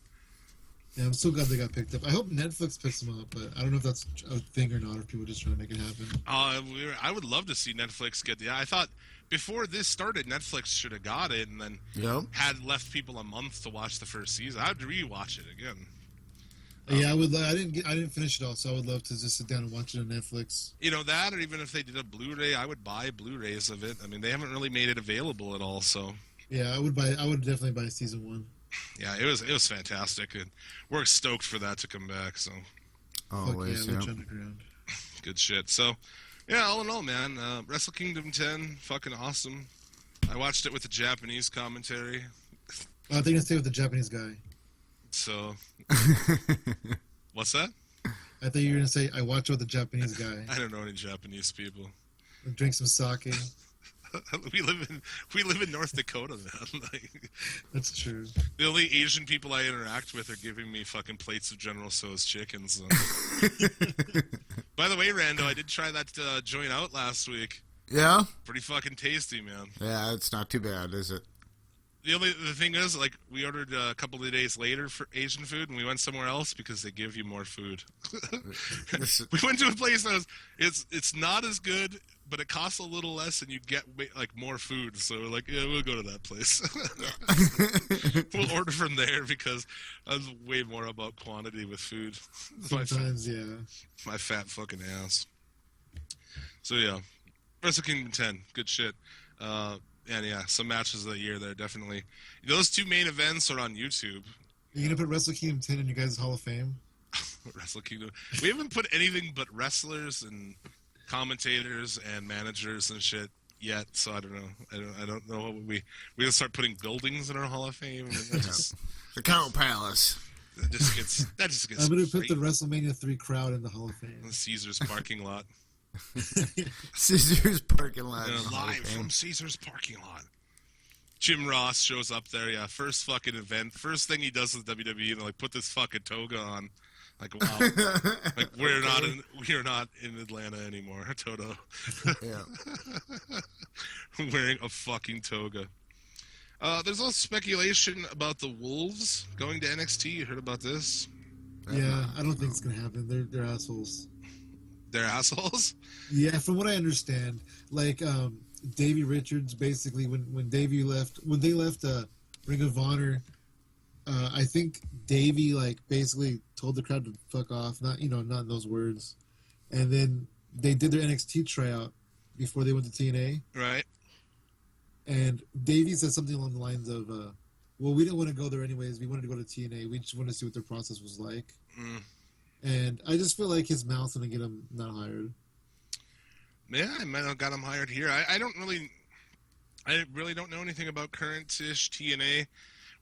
Yeah, I'm so glad they got picked up. I hope Netflix picks them up, but I don't know if that's a thing or not, or if people are just trying to make it happen. I would love to see Netflix get the... I thought before this started, Netflix should have got it and then yep. had left people a month to watch the first season. I'd rewatch it again. Yeah, I would. I didn't finish it all, so I would love to just sit down and watch it on Netflix. You know, that, or even if they did a Blu-ray, I would buy Blu-rays of it. I mean, they haven't really made it available at all, so... Yeah, I would buy. I would definitely buy season 1. Yeah, it was fantastic, and we're stoked for that to come back, so... Always, Fuck yeah, yeah. Lucha Underground. Good shit. So, yeah, all in all, man, Wrestle Kingdom 10, fucking awesome. I watched it with the Japanese commentary, I think I'd stay with the Japanese guy. so... What's that? I thought you were gonna say I watch it with the Japanese guy. I don't know any Japanese people. Drink some sake. we live in North Dakota, man. Like, That's true. the only Asian people I interact with are giving me fucking plates of General Tso's chicken. So. By the way, Rando, I did try that joint out last week. Yeah? Pretty fucking tasty, man. Yeah, it's not too bad, is it? The thing is, like, we ordered a couple of days later for Asian food, and we went somewhere else because they give you more food. We went to a place that was it's not as good, but it costs a little less, and you get like more food. So we're like, yeah, we'll go to that place. We'll order from there because I was way more about quantity with food. Sometimes, yeah. My fat fucking ass. So yeah, Wrestle Kingdom 10, good shit. And yeah, some matches of the year there, definitely. Those 2 main events are on YouTube. Are you gonna put Wrestle Kingdom 10 in your guys' Hall of Fame? Wrestle Kingdom. We haven't put anything but wrestlers and commentators and managers and shit yet, so I don't know. I don't know what we gonna start putting buildings in our Hall of Fame. And that just, The Cow Palace. that just gets. I'm gonna put the crazy. WrestleMania 3 crowd in the Hall of Fame. The Caesar's parking lot. Scissors parking lot. Live from Caesar's parking lot. Jim Ross shows up there. Yeah, first fucking event. First thing he does with WWE, and they're like, put this fucking toga on. Like, wow. Like, we're not in Atlanta anymore, Toto. Yeah. Wearing a fucking toga. There's also speculation about the Wolves going to NXT. You heard about this? Yeah, I don't think it's gonna happen. They're assholes. They're assholes? Yeah, from what I understand, like Davey Richards, basically when they left Ring of Honor, I think Davey like basically told the crowd to fuck off, not in those words, and then they did their NXT tryout before they went to TNA, Right. and Davey said something along the lines of, "Well, we didn't want to go there anyways. We wanted to go to TNA. We just wanted to see what their process was like." And I just feel like his mouth's gonna get him not hired. Yeah, I might have got him hired here. I really don't know anything about current-ish TNA.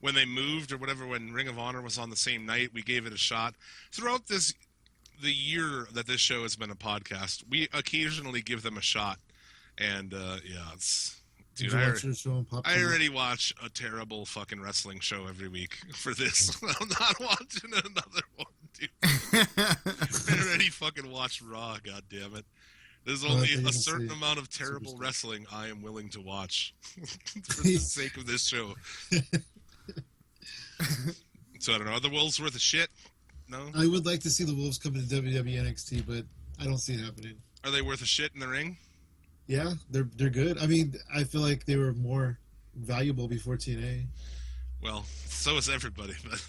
When they moved or whatever, when Ring of Honor was on the same night, we gave it a shot. Throughout the year that this show has been a podcast, we occasionally give them a shot. And, yeah, it's... Dude, I already watch a terrible fucking wrestling show every week for this. I'm not watching another one, dude. I already fucking watched Raw, goddammit. There's only a certain amount of terrible wrestling I am willing to watch for the sake of this show. So I don't know. Are the Wolves worth a shit? No? I would like to see the Wolves come into WWE NXT, but I don't see it happening. Are they worth a shit in the ring? Yeah, they're good. I mean, I feel like they were more valuable before TNA. Well, so is everybody, but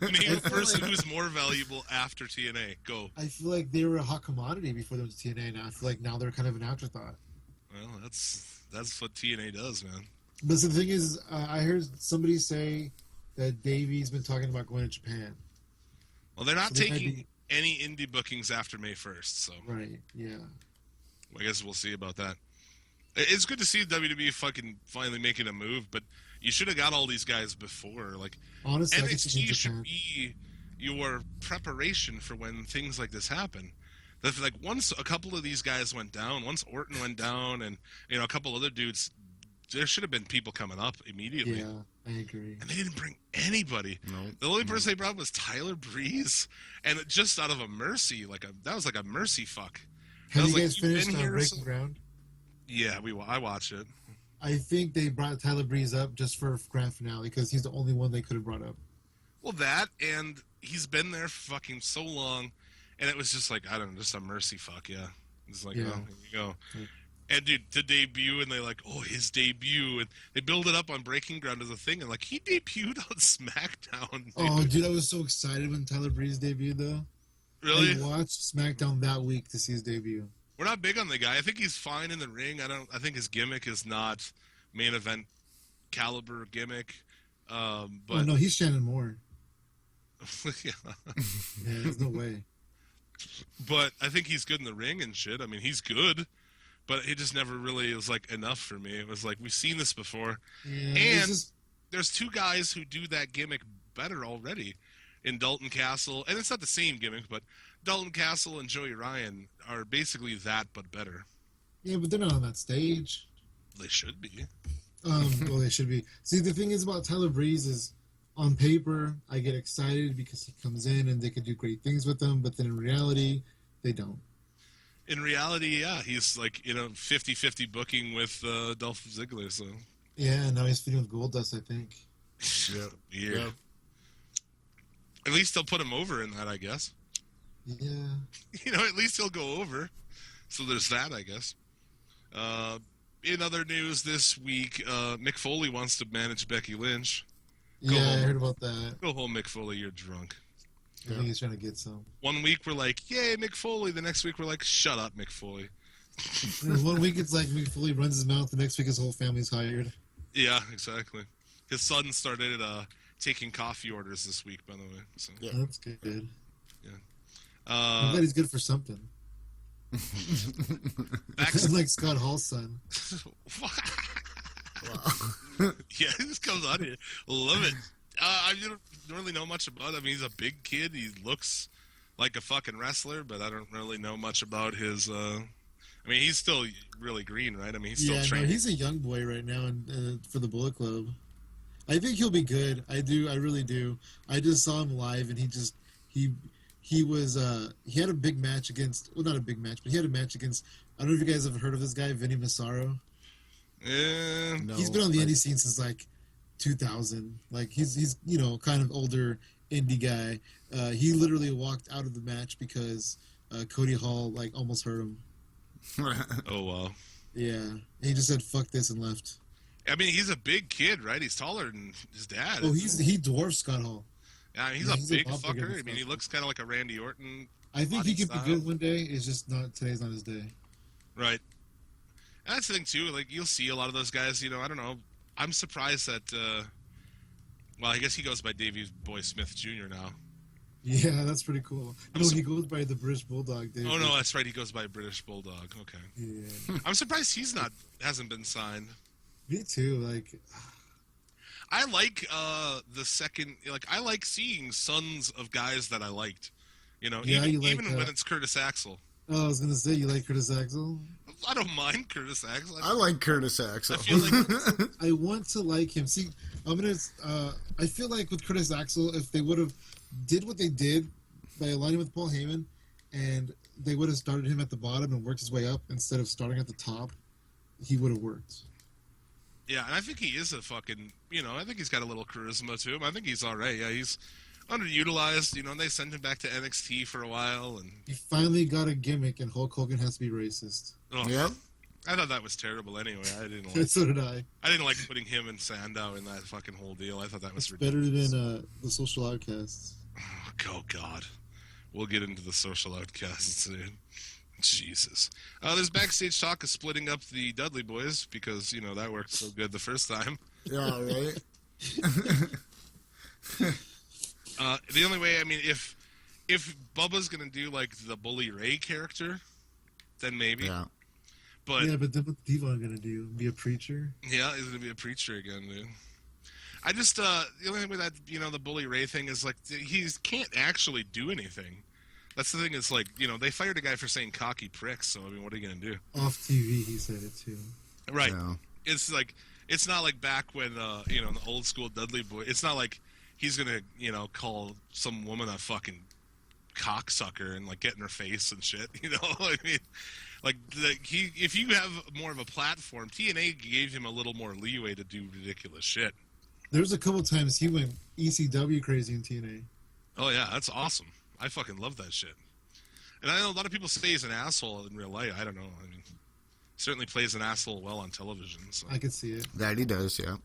name a person who's more valuable after TNA. Go. I feel like they were a hot commodity before they went to TNA. Now I feel like now they're kind of an afterthought. Well, that's what TNA does, man. But the thing is, I heard somebody say that Davey's been talking about going to Japan. Well, they're not taking any indie bookings after May 1st, so. Right, yeah. I guess we'll see about that. It's good to see WWE fucking finally making a move, but you should have got all these guys before. Like, honestly, NXT should be your preparation for when things like this happen. Like, once a couple of these guys went down, once Orton went down, and a couple other dudes, there should have been people coming up immediately. Yeah, I agree. And they didn't bring anybody. No. The only person they brought was Tyler Breeze, and just out of a mercy, that was like a mercy fuck. Have you like, guys you've finished been here Breaking Ground? Yeah, I watched it. I think they brought Tyler Breeze up just for grand finale because he's the only one they could have brought up. Well, that, and he's been there fucking so long, and it was just like, I don't know, just a mercy fuck, yeah. It's like, Yeah. oh, here you go. Yeah. And, dude, to debut, and they like, oh, his debut, and they build it up on Breaking Ground as a thing, and like, he debuted on SmackDown, dude. Oh, dude, I was so excited when Tyler Breeze debuted, though. Really? I watched SmackDown that week to see his debut. We're not big on the guy. I think he's fine in the ring. I think his gimmick is not main event caliber gimmick. But Oh, no, he's Shannon Moore. yeah. Yeah, there's no way. But I think he's good in the ring and shit. I mean, he's good, but it just never really was like enough for me. It was like, we've seen this before. Yeah, And there's two guys who do that gimmick better already in Dalton Castle. And it's not the same gimmick, but Dalton Castle and Joey Ryan are basically that, but better. yeah, but they're not on that stage. They should be. Well, they should be. See, the thing is about Tyler Breeze is, on paper, I get excited because he comes in and they could do great things with him, but then in reality, they don't. In reality, yeah, he's like, 50-50 booking with Dolph Ziggler, so. Yeah, and now he's feeding with Goldust, I think. Weird. Yep. At least they'll put him over in that, I guess. Yeah. At least he'll go over. So there's that, I guess. In other news this week, Mick Foley wants to manage Becky Lynch. Go Yeah, I home. heard about that. Go home, Mick Foley, you're drunk. I think he's trying to get some. 1 week we're like, yay, Mick Foley. The next week we're like, shut up, Mick Foley. And 1 week it's like Mick Foley runs his mouth, the next week his whole family's hired. Yeah, exactly. His son started taking coffee orders this week, by the way. So, Yeah. That's good. I'm uh, glad he's good for something. back It's like Scott Hall's son. Yeah, he just comes on here. Love it. I don't really know much about him. I mean, he's a big kid. He looks like a fucking wrestler, but I don't really know much about his. I mean, he's still really green, right? I mean, he's still Yeah, no, training. he's a young boy right now for the Bullet Club. I think he'll be good. I really do. I just saw him live, and he had a big match against, well, not a big match, but he had a match against, I don't know if you guys have heard of this guy, Vinny Massaro. No, He's been on the indie scene since like 2000. Like he's kind of older indie guy. He literally walked out of the match because Cody Hall like almost hurt him. Oh wow. Yeah, he just said "fuck this" and left. I mean, he's a big kid, right? He's taller than his dad. Oh, he dwarfs Scott Hall. Yeah, he's yeah, a he's a big lot bigger fucker. than I mean, he Scott. looks kind of like a Randy Orton. I think body he could style. be good one day. It's just not today's not his day. Right. And that's the thing too. Like you'll see a lot of those guys. I don't know. I'm surprised that. Well, I guess he goes by Davey Boy Smith Jr. now. Yeah, that's pretty cool. I'm No, so- he goes by the British Bulldog. Dude. Oh no, that's right. He goes by British Bulldog. Okay. Yeah, I'm surprised hasn't been signed. me too. Like, I like the second. Like I like seeing sons of guys that I liked. Yeah, even, you like, even when it's Curtis Axel. oh, I was gonna say you like Curtis Axel. I don't mind Curtis Axel. I like Curtis Axel. I feel like I want to like him. See, I feel like with Curtis Axel, if they would have did what they did by aligning with Paul Heyman, and they would have started him at the bottom and worked his way up instead of starting at the top, he would have worked. yeah, and I think he is a fucking. I think he's got a little charisma to him. I think he's all right. Yeah, he's underutilized. And they sent him back to NXT for a while, and He finally got a gimmick, and Hulk Hogan has to be racist. oh, Yep. I thought that was terrible. Anyway, I didn't like. So did I. I didn't like putting him and Sandow in that fucking whole deal. I thought that was It's better ridiculous. than the Social Outcasts. Oh God, we'll get into the social outcasts soon. Jesus. There's backstage talk of splitting up the Dudley Boys because that worked so good the first time. Yeah, right. The only way, I mean, if Bubba's gonna do like the Bully Ray character, then maybe. Yeah. But Yeah, but then what's Devon gonna do? Be a preacher? yeah, he's gonna be a preacher again, dude. I just the only thing with that the Bully Ray thing is like he can't actually do anything. That's the thing. Is like they fired a guy for saying cocky pricks. So I mean, what are you gonna do? Off TV, he said it too. Right. Yeah. It's like it's not like back when the old school Dudley Boy. It's not like he's gonna call some woman a fucking cocksucker and like get in her face and shit. I mean, like if you have more of a platform, TNA gave him a little more leeway to do ridiculous shit. There's a couple times he went ECW crazy in TNA. Oh yeah, that's awesome. I fucking love that shit. And I know a lot of people say he's an asshole in real life. I don't know. I mean, certainly plays an asshole well on television. So. I could see it. That he does, yeah.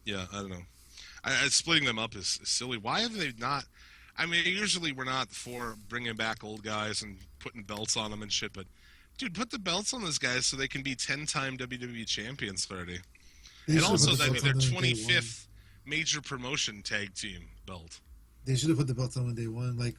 Yeah, I don't know. Splitting them up is silly. Why have they not? I mean, usually we're not for bringing back old guys and putting belts on them and shit, but dude, put the belts on those guys so they can be 10-time WWE champions already. They And should also have put the their belts on them day 25th major promotion tag team belt. They should have put the belts on when day one. Like,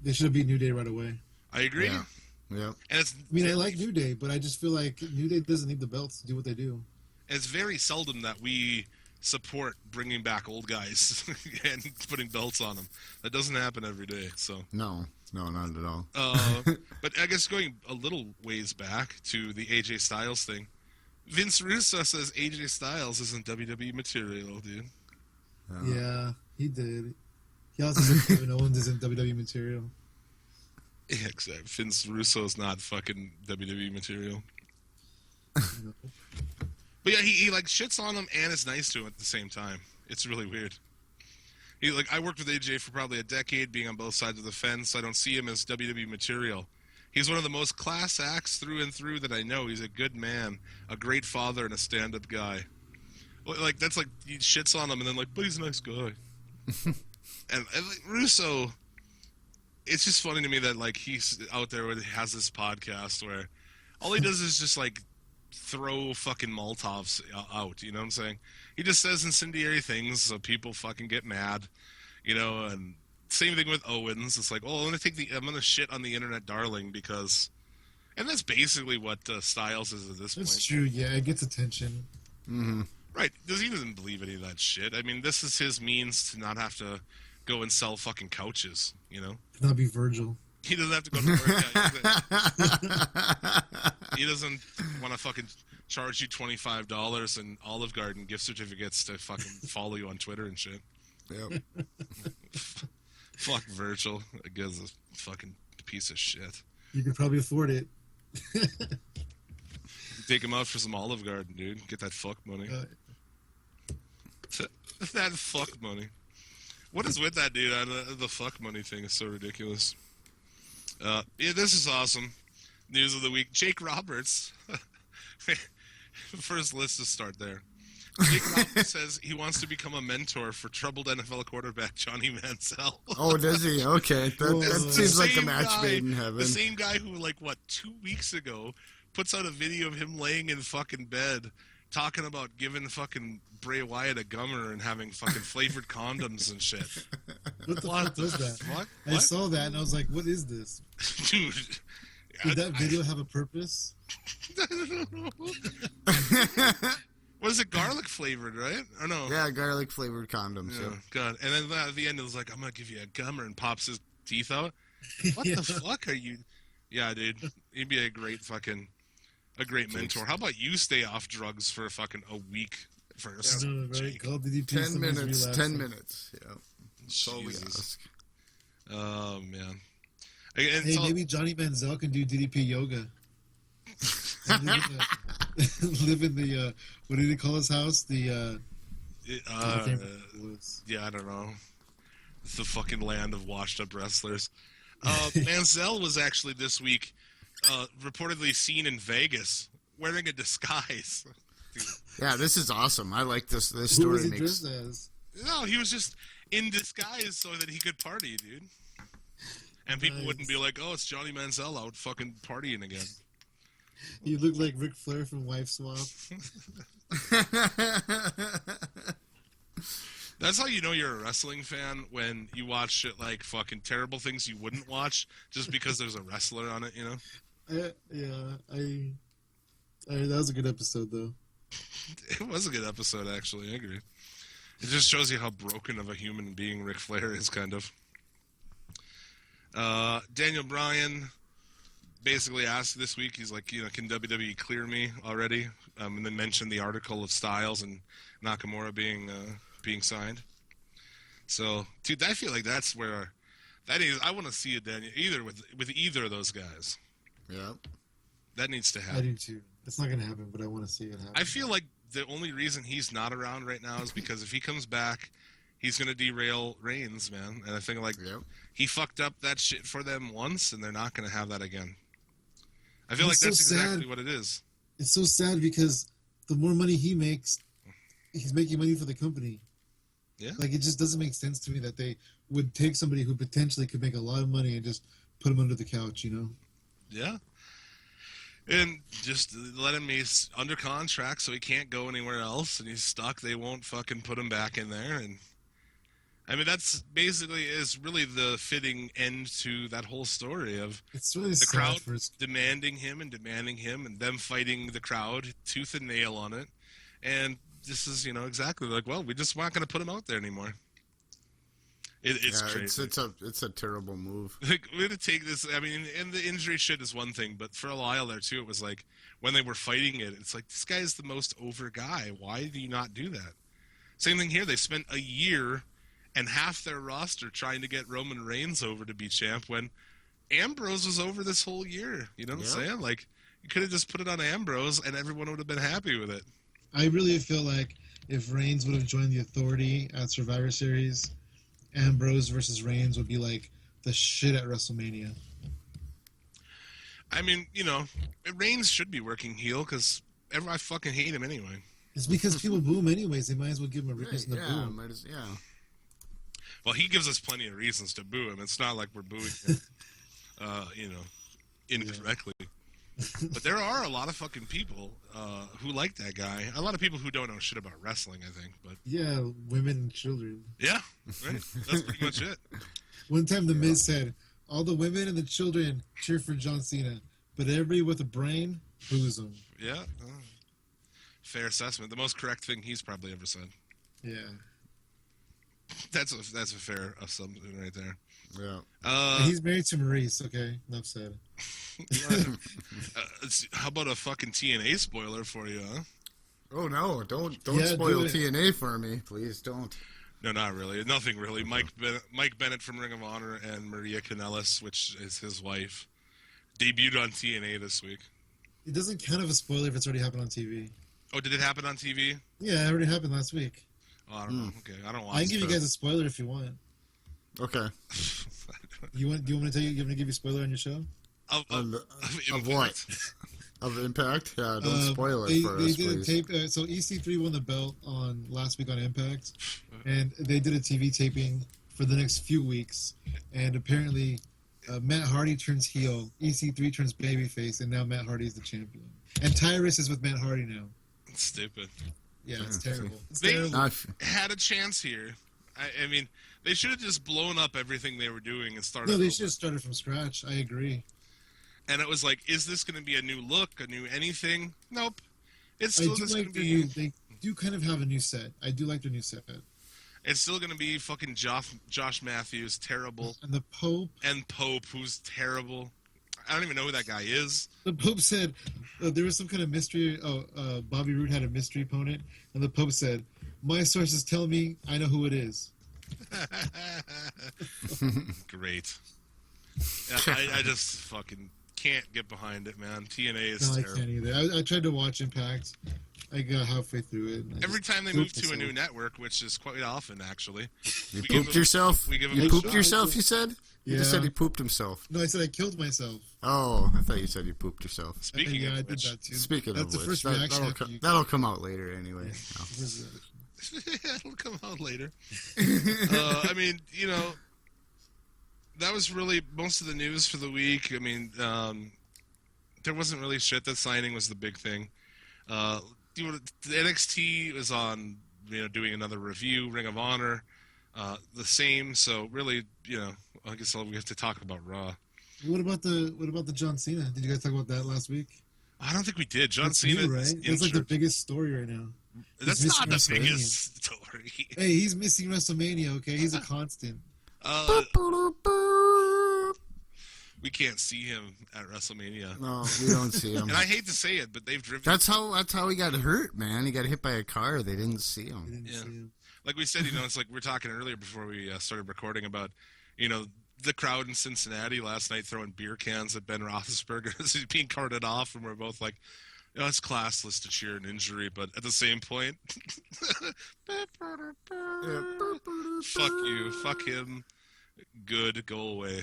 they should have beat New Day right away. I agree. Yeah. Yep. And it's I mean, I like New Day, but I just feel like New Day doesn't need the belts to do what they do. it's very seldom that we support bringing back old guys and putting belts on them. That doesn't happen every day. So, No, not at all. but I guess going a little ways back to the AJ Styles thing, Vince Russo says AJ Styles isn't WWE material, dude. Yeah, he did. He also said Kevin Owens isn't WWE material. Yeah, exactly. Vince Russo is not fucking WWE material. You know? But yeah, he like shits on him and is nice to him at the same time. It's really weird. I worked with AJ for probably a decade, being on both sides of the fence. I don't see him as WWE material. He's one of the most class acts through and through that I know. He's a good man, a great father, and a stand-up guy. Like that's like he shits on him and then like, but he's a nice guy. and Russo, it's just funny to me that like he's out there where he has this podcast where all he does is just like throw fucking Molotovs out. You know what I'm saying? He just says incendiary things, so people fucking get mad. You know, and same thing with Owens. It's like, oh, I'm gonna shit on the internet darling because, and that's basically what Styles is at this point. That's true. Yeah, it gets attention. Mm-hmm. Right? Because he doesn't believe any of that shit. I mean, this is his means to not have to go and sell fucking couches. You know, Not be Virgil. he doesn't have to go to work. He doesn't want to fucking charge you $25 and Olive Garden gift certificates to fucking follow you on Twitter and shit. Yep. Fuck Virgil. I guess a fucking piece of shit. You could probably afford it. Take him out for some Olive Garden, dude. Get that fuck money. That fuck money. What is with that, dude? The fuck money thing is so ridiculous. Yeah, this is awesome. News of the week. Jake Roberts. First, let's just start there. Jake Roberts says he wants to become a mentor for troubled NFL quarterback Johnny Manziel. Oh, does he? Okay. That seems like a match made in heaven. The same guy who, 2 weeks ago, puts out a video of him laying in fucking bed talking about giving fucking Bray Wyatt a gummer and having fucking flavored condoms and shit. What the fuck was that? What? I saw that and I was like, what is this? Dude. Did that video have a purpose? Was it garlic flavored, right? Or no? Yeah, garlic flavored condoms. Yeah, Yeah. God. And then at the end, it was like, I'm going to give you a gummer and pops his teeth out. What Yeah. the fuck are you? Yeah, dude. He'd be a great mentor. How about you stay off drugs for fucking a week first? I know, right? Jake? Call DDP 10 someone's minutes. relapsing. 10 minutes. Yeah. That's all we Jesus. ask. Oh, man. And Hey, so- maybe Johnny Manziel can do DDP yoga. Live in the what did he call his house? The I can't remember what it was. yeah, I don't know. It's the fucking land of washed up wrestlers. Manziel was actually this week reportedly seen in Vegas wearing a disguise. Dude. Yeah, this is awesome. I like this. This Who was story he makes. dressed as? No, he was just in disguise so that he could party, dude. And people wouldn't be like, "Oh, it's Johnny Manziel out fucking partying again." He looked like Ric Flair from Wife Swap. That's how you know you're a wrestling fan, when you watch shit like fucking terrible things you wouldn't watch just because there's a wrestler on it, you know? That was a good episode though. It was a good episode, actually. I agree. It just shows you how broken of a human being Ric Flair is, kind of. Daniel Bryan basically asked this week, he's like, can WWE clear me already? And then mentioned the article of Styles and Nakamura being signed. So, dude, I feel like that's where that is. I want to see it, Daniel, either with either of those guys. Yeah. That needs to I happen. do too. It's not gonna happen, but I want to see it happen. I feel like the only reason he's not around right now is because if he comes back, he's going to derail Reigns, man. And I think, Yep. he fucked up that shit for them once, and they're not going to have that again. I feel like It's so that's exactly sad. what it is. It's so sad because the more money he makes, he's making money for the company. Yeah. Like, it just doesn't make sense to me that they would take somebody who potentially could make a lot of money and just put him under the couch, you know? Yeah. And just let him be under contract so he can't go anywhere else, and he's stuck. They won't fucking put him back in there. And I mean, that's basically is really the fitting end to that whole story of It's really the sad crowd for his... demanding him and them fighting the crowd tooth and nail on it. And this is, exactly like, well, we just not going to put him out there anymore. It's Yeah, crazy. it's a terrible move. Like, we're going to take this. I mean, and the injury shit is one thing, but for a while there too, it was like when they were fighting it, it's like, this guy is the most over guy. Why do you not do that? Same thing here. They spent a year and half their roster trying to get Roman Reigns over to be champ when Ambrose was over this whole year. You know what I'm saying? Like, you could have just put it on Ambrose and everyone would have been happy with it. I really feel like if Reigns would have joined the Authority at Survivor Series, Ambrose versus Reigns would be like the shit at WrestleMania. I mean, Reigns should be working heel because I fucking hate him anyway. It's because people boo him anyways. They might as well give him a reason to boo Yeah, him. Well, he gives us plenty of reasons to boo him. It's not like we're booing him, incorrectly. But there are a lot of fucking people who like that guy. A lot of people who don't know shit about wrestling, I think. But Yeah, women and children. yeah, right. That's pretty much it. One time, The Miz said, "All the women and the children cheer for John Cena, but everybody with a brain boos him." Yeah. Fair assessment. The most correct thing he's probably ever said. Yeah. That's a fair assumption right there. Yeah. And he's married to Maurice. Okay, enough said. How about a fucking TNA spoiler for you, huh? Oh no! Don't Yeah, spoil do it. TNA for me, please. Don't. No, not really. Nothing really. Mike Bennett from Ring of Honor and Maria Kanellis, which is his wife, debuted on TNA this week. It doesn't count as a spoiler if it's already happened on TV. Oh, did it happen on TV? Yeah, it already happened last week. Oh, I don't know. Okay, I don't watch. I can give you guys a spoiler if you want. Okay. Do you want me to tell you? You want me to give you a spoiler on your show? Of what? Of Impact? Yeah, don't spoil it for they us, did please. a tape. So EC3 won the belt on last week on Impact, and they did a TV taping for the next few weeks. And apparently, Matt Hardy turns heel, EC3 turns babyface, and now Matt Hardy's the champion. And Tyrus is with Matt Hardy now. It's stupid. Yeah, it's terrible. It's They- terrible. Had a chance here. I mean, they should have just blown up everything they were doing and started. No, they over. should have started from scratch. I agree. And it was like, is this going to be a new look, a new anything? Nope. It's I still do just going like to their be. new. They do kind of have a new set. I do like their new set. It's still going to be fucking Josh Matthews, terrible, And the Pope. and Pope, who's terrible. I don't even know who that guy is. The Pope said there was some kind of mystery. Bobby Roode had a mystery opponent, and the Pope said, "My sources tell me I know who it is." Great. Yeah, I just fucking can't get behind it, man. TNA is No, I terrible. can't either. I tried to watch Impact. I got halfway through it. and I Every just time they pooped move to a new myself. network, which is quite often, actually. You We give pooped him- yourself? we give him You a pooped shot. yourself, you said? You just Yeah. said he pooped himself. No, I said I killed myself. Oh, I thought you said you pooped yourself. Speaking yeah, I of did which, that too. Speaking That's of the which, first reaction after you. that'll come out later anyway. No. it'll come out later. I mean, that was really most of the news for the week. I mean, there wasn't really shit. That signing was the big thing. The NXT was on, doing another review. Ring of Honor, the same. So really, I guess we have to talk about Raw. What about the John Cena? Did you guys talk about that last week? I don't think we did. John That's Cena, new, right? is That's like the injured. biggest story right now. That's He's not the missing WrestleMania. biggest story. Hey, he's missing WrestleMania. Okay, he's a constant. We can't see him at WrestleMania. No, we don't see him. And I hate to say it, but they've driven. That's how he got hurt, man. He got hit by a car. They didn't see We him. didn't Yeah. see him. Like we said, it's like we were talking earlier before we started recording about, the crowd in Cincinnati last night throwing beer cans at Ben Roethlisberger as he's being carted off, and we're both like, it's classless to cheer an injury, but at the same point, fuck you, fuck him, good, go away.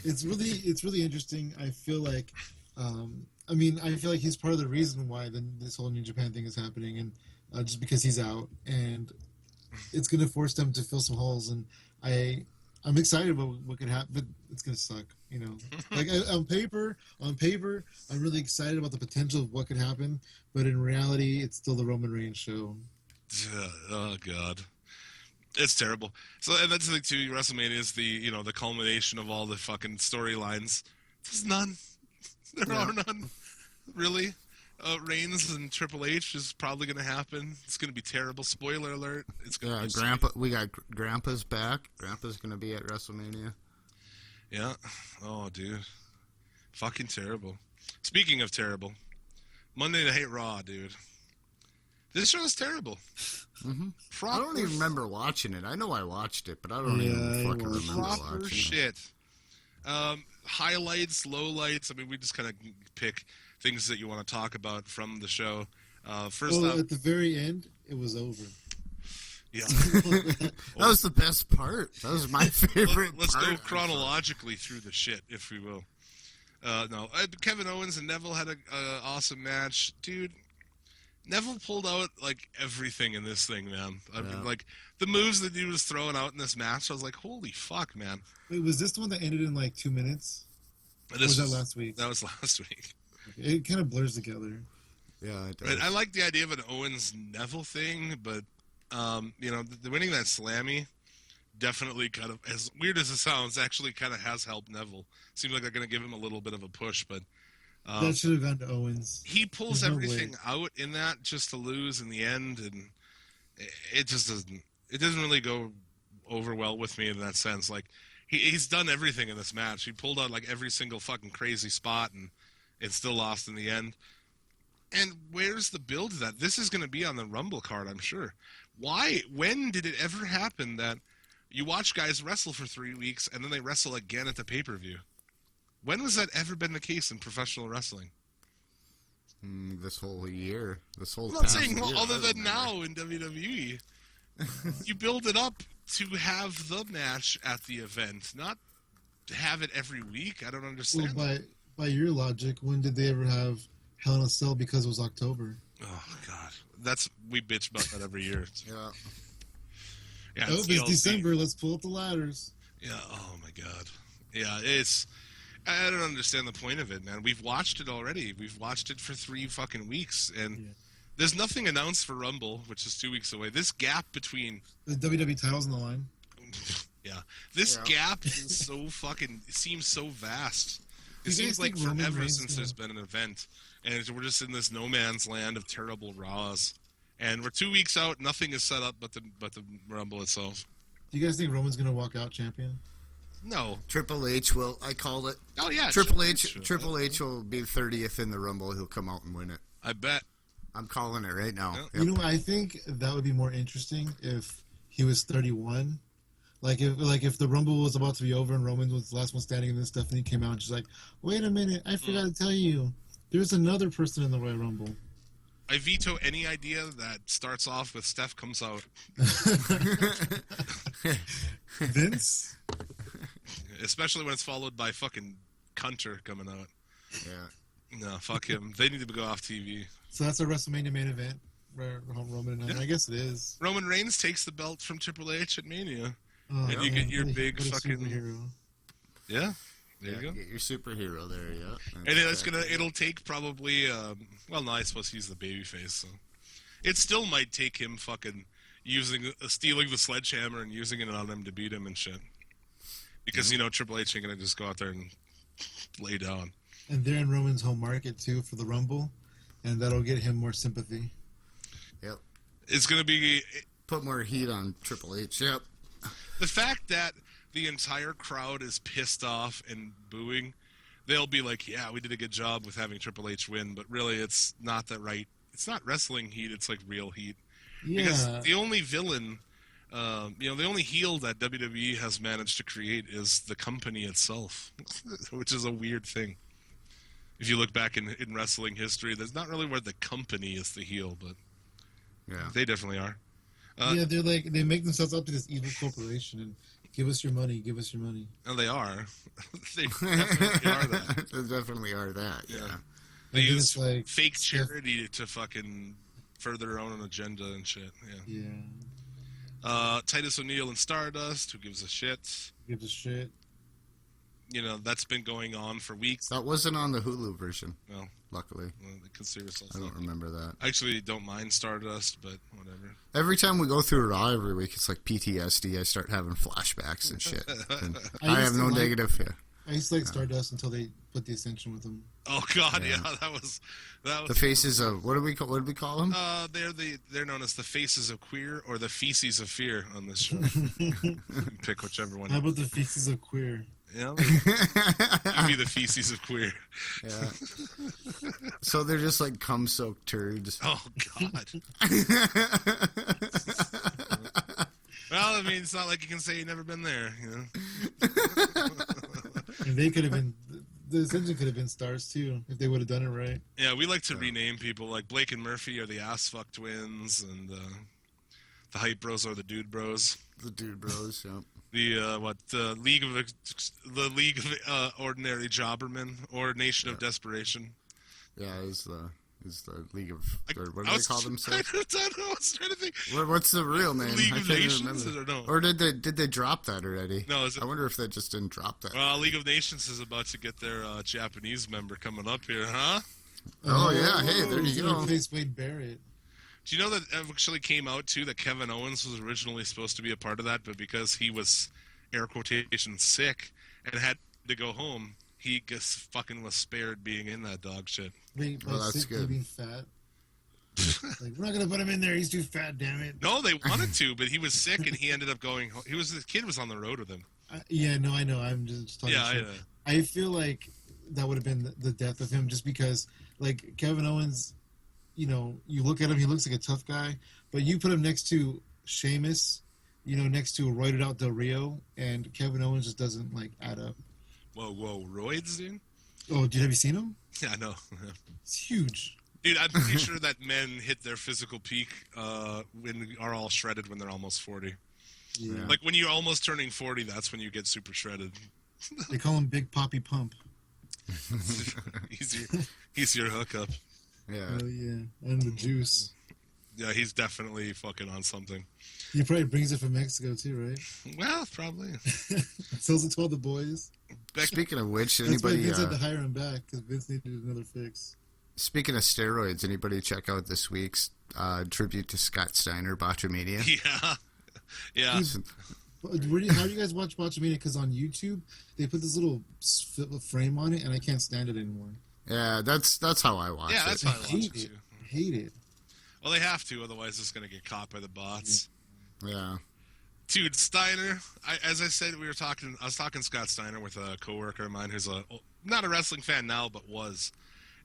It's really interesting. I feel like, I feel like he's part of the reason why this whole New Japan thing is happening, and just because he's out, and it's gonna force them to fill some holes, and I'm excited about what could happen, but it's gonna suck, Like on paper, I'm really excited about the potential of what could happen, but in reality, it's still the Roman Reigns show. Oh god, it's terrible. So, and that's the thing too. WrestleMania is the the culmination of all the fucking storylines. There's none. There are none. Really, Reigns and Triple H is probably going to happen. It's going to be terrible. Spoiler alert. It's going to Yeah, be Grandpa. We got Grandpa's back. Grandpa's gonna be at WrestleMania. Yeah. Oh, dude. Fucking terrible. Speaking of terrible, Monday Night Raw, dude. This show is terrible. Mm-hmm. Proper, I don't even remember watching it. I know I watched it, but I don't Yeah, even I fucking watched remember proper watching it. shit. Highlights, lowlights. I mean, we just kind of pick things that you want to talk about from the show. First Well, up, at the very end, it was over. yeah. That was the best part. That was my favorite Let's part. go chronologically through the shit, if we will. Kevin Owens and Neville had a awesome match, dude. Neville pulled out like everything in this thing, man. I mean, Yeah. like the moves that he was throwing out in this match, I was like, holy fuck, man. Wait, was this the one that ended in like 2 minutes? Or was that last week? That was last week. It kind of blurs together. Yeah, it does. But I like the idea of an Owens Neville thing, but the winning that Slammy definitely kind of, as weird as it sounds, actually kind of has helped Neville. Seems like they're going to give him a little bit of a push, but That should have gone to Owens. he pulls There's no everything way. out in that just to lose in the end, and it just doesn't. It doesn't really go over well with me in that sense. Like he's done everything in this match. He pulled out like every single fucking crazy spot, and it still lost in the end. And where's the build to that? This is going to be on the Rumble card, I'm sure. Why? When did it ever happen that you watch guys wrestle for 3 weeks and then they wrestle again at the pay-per-view? When was that ever been the case in professional wrestling? This whole year. This whole I'm not past saying year, other I than remember. now in WWE. You build it up to have the match at the event, not to have it every week. I don't Well, understand. by your logic, when did they ever have Hell in a Cell because it was October? Oh, God. We bitch about that every year. Yeah. Yeah, Oh, it's it's TLC. December. Let's pull up the ladders. Yeah, oh my God. Yeah, I don't understand the point of it, man. We've watched it already. We've watched it for 3 fucking weeks, and Yeah. there's nothing announced for Rumble, which is 2 weeks away. This gap between, The WWE title's on the line. this gap is so fucking, it seems so vast. It You guys seems like think Roman forever Reigns since gonna- there's been an event, and we're just in this no man's land of terrible Raws. And we're 2 weeks out, nothing is set up but the Rumble itself. Do you guys think Roman's gonna walk out champion? No. Triple H will. I called it. Oh, yeah. Triple sure. H will be 30th in the Rumble. He'll come out and win it. I bet. I'm calling it right now. Yeah. Yep. You know, I think that would be more interesting if he was 31. Like if the Rumble was about to be over and Roman was the last one standing and then Stephanie came out and she's like, "Wait a minute, I forgot to tell you, there's another person in the Royal Rumble." I veto any idea that starts off with Steph comes out. Vince? Especially when it's followed by fucking Cunter coming out. Yeah. No, fuck him. They need to go off TV. So that's a WrestleMania main event where Roman and I guess it is. Roman Reigns takes the belt from Triple H at Mania. Oh, And you get your what a- big what a fucking- superhero. Yeah, there Yeah, you go. get your superhero there, yeah. And then it'll take probably, well, no, I suppose he's the babyface, so. It still might take him fucking stealing the sledgehammer and using it on him to beat him and shit. Because, Triple H ain't gonna just go out there and lay down. And they're in Roman's home market too for the Rumble, and that'll get him more sympathy. Yep. It's gonna be, Put more heat on Triple H. Yep. the fact that the entire crowd is pissed off and booing, they'll be like, yeah, we did a good job with having Triple H win, but really it's not that right. It's not wrestling heat, it's like real heat. Because Yeah, the only villain, the only heel that WWE has managed to create is the company itself, which is a weird thing. If you look back in wrestling history, there's not really where the company is the heel, but Yeah. they definitely are. they're like they make themselves up to this evil corporation and give us your money, give us your money. And they are. They definitely are that. They definitely are that, yeah. They And then use it's like fake Steph- charity to fucking further their own agenda and shit. Yeah. Yeah, Titus O'Neil and Stardust, who gives a shit? gives a shit. That's been going on for weeks. That wasn't on the Hulu version, No, luckily. they consider themselves. I don't lucky. remember that. I actually don't mind Stardust, but whatever. Every time we go through Raw every week, it's like PTSD. I start having flashbacks and shit. And I I used have to no like- negative. Yeah. I used to like Stardust until they put the Ascension with them. Oh God, Yeah. yeah, that was. The faces of what do we call them? They're known as the faces of queer or the feces of fear on this show. You can pick whichever one. How about the Faces of Queer? Yeah, you can be the feces of queer. Yeah. So they're just like cum soaked turds. Oh God. Well, I mean, it's not like you can say you've never been there, And they could have been the Ascension could have been stars too if they would have done it right. Yeah, we like to rename people like Blake and Murphy are the ass fuck twins, and the hype bros are the dude bros. The dude bros. Yeah. The League of Ordinary Jobbermen or Nation of Desperation. Yeah. Is the League of or what do they call themselves? I don't know. I was trying to think. What's the real name? League I of can't even Nations? remember. I don't know. Or did they drop that already? No, is it? I wonder if they just didn't drop that. Well, League of Nations is about to get their Japanese member coming up here, huh? Oh, yeah. Hey, there you go. Face Wade Barrett. Do you know that it actually came out, too, that Kevin Owens was originally supposed to be a part of that, but because he was, air quotation, sick and had to go home, he just fucking was spared being in that dog shit. Wait, Well, that's sick, good. you mean fat? Like, we're not gonna put him in there. He's too fat. Damn it. No, they wanted to, but he was sick and he ended up going home. The kid was on the road with him. Yeah, no, I know. I'm just talking. Yeah, shit. I feel like that would have been the death of him, just because, like, Kevin Owens, you know, you look at him, he looks like a tough guy, but you put him next to Sheamus, you know, next to roided out Del Rio, and Kevin Owens just doesn't, like, add up. Whoa, roids, dude? Oh, have you seen him? Yeah, I know. It's huge. Dude, I'm pretty sure that men hit their physical peak when are all shredded when they're almost 40. Yeah. Like, when you're almost turning 40, that's when you get super shredded. They call him Big Poppy Pump. He's your hookup. Yeah. Oh, yeah. And the juice. Yeah, he's definitely fucking on something. He probably brings it from Mexico, too, right? Well, probably. Sells it to all the boys. Speaking of which, That's why anybody... Vince had to hire him back, because Vince needed another fix. Speaking of steroids, anybody check out this week's tribute to Scott Steiner, Botchamania? Yeah. Dude, how do you guys watch Botchamania? Because on YouTube, they put this little frame on it, and I can't stand it anymore. Yeah, that's how I watch it. Yeah, that's how I watch it, too. Hate it. Well, they have to, otherwise it's going to get caught by the bots. Yeah. Dude, Steiner, as I said, I was talking Scott Steiner with a coworker of mine who's not a wrestling fan now, but was.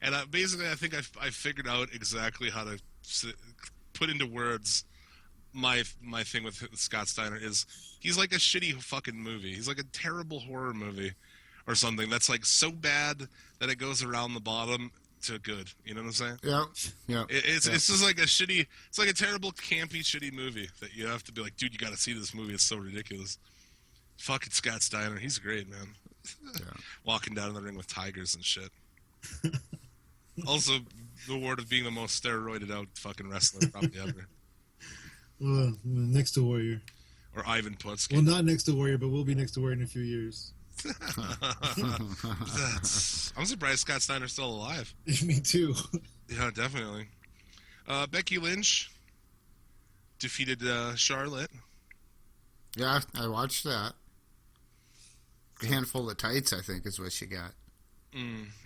And basically, I think I figured out exactly how to put into words my thing with Scott Steiner is he's like a shitty fucking movie. He's like a terrible horror movie or something that's like so bad that it goes around the bottom to good. You know what I'm saying? Yeah. It's just like it's like a terrible, campy, shitty movie that you have to be like, dude, you got to see this movie. It's so ridiculous. Fucking Scott Steiner. He's great, man. Yeah. Walking down in the ring with tigers and shit. Also, the award of being the most steroided out fucking wrestler probably ever. Well, next to Warrior. Or Ivan Putski. Well, not next to Warrior, but we'll be next to Warrior in a few years. I'm surprised Scott Steiner's still alive. Me too. Yeah, definitely. Becky Lynch defeated Charlotte. Yeah, I watched that. A handful of tights, I think, is what she got.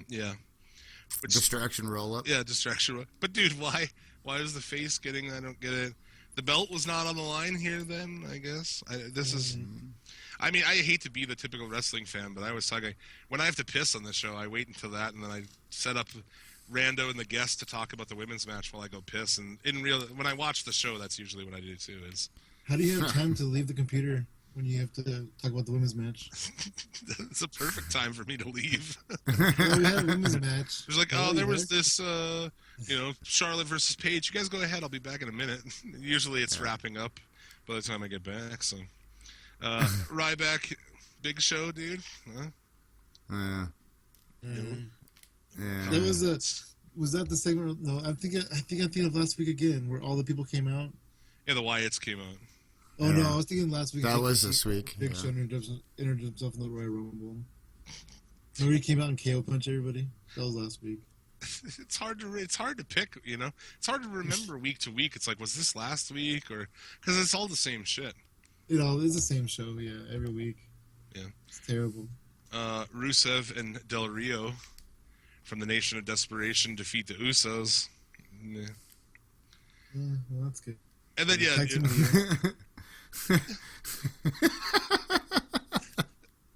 Yeah. Distraction roll-up. Yeah, distraction roll-up. But, dude, why is the face getting... I don't get it. The belt was not on the line here then, I guess. I mean, I hate to be the typical wrestling fan, but I was talking... When I have to piss on this show, I wait until that, and then I set up Rando and the guest to talk about the women's match while I go piss. And when I watch the show, that's usually what I do, too. How do you have time to leave the computer when you have to talk about the women's match? It's a perfect time for me to leave. Well, we had a women's match. It was like, there was this, Charlotte versus Paige. You guys go ahead. I'll be back in a minute. Usually it's wrapping up by the time I get back. So, Ryback, big show, dude. Huh? Yeah. That was that the segment? No, I think of last week again, where all the people came out. Yeah, the Wyatts came out. Oh no, I was thinking last week. That was this week. Big Show entered himself in the Royal Rumble. Nobody came out and KO punch everybody. That was last week. It's hard to pick, you know. It's hard to remember week to week. It's like, was this last week or because it's all the same shit. It all is the same show, yeah, every week. Yeah, it's terrible. Rusev and Del Rio from the Nation of Desperation defeat the Usos. Yeah. Well, that's good. And then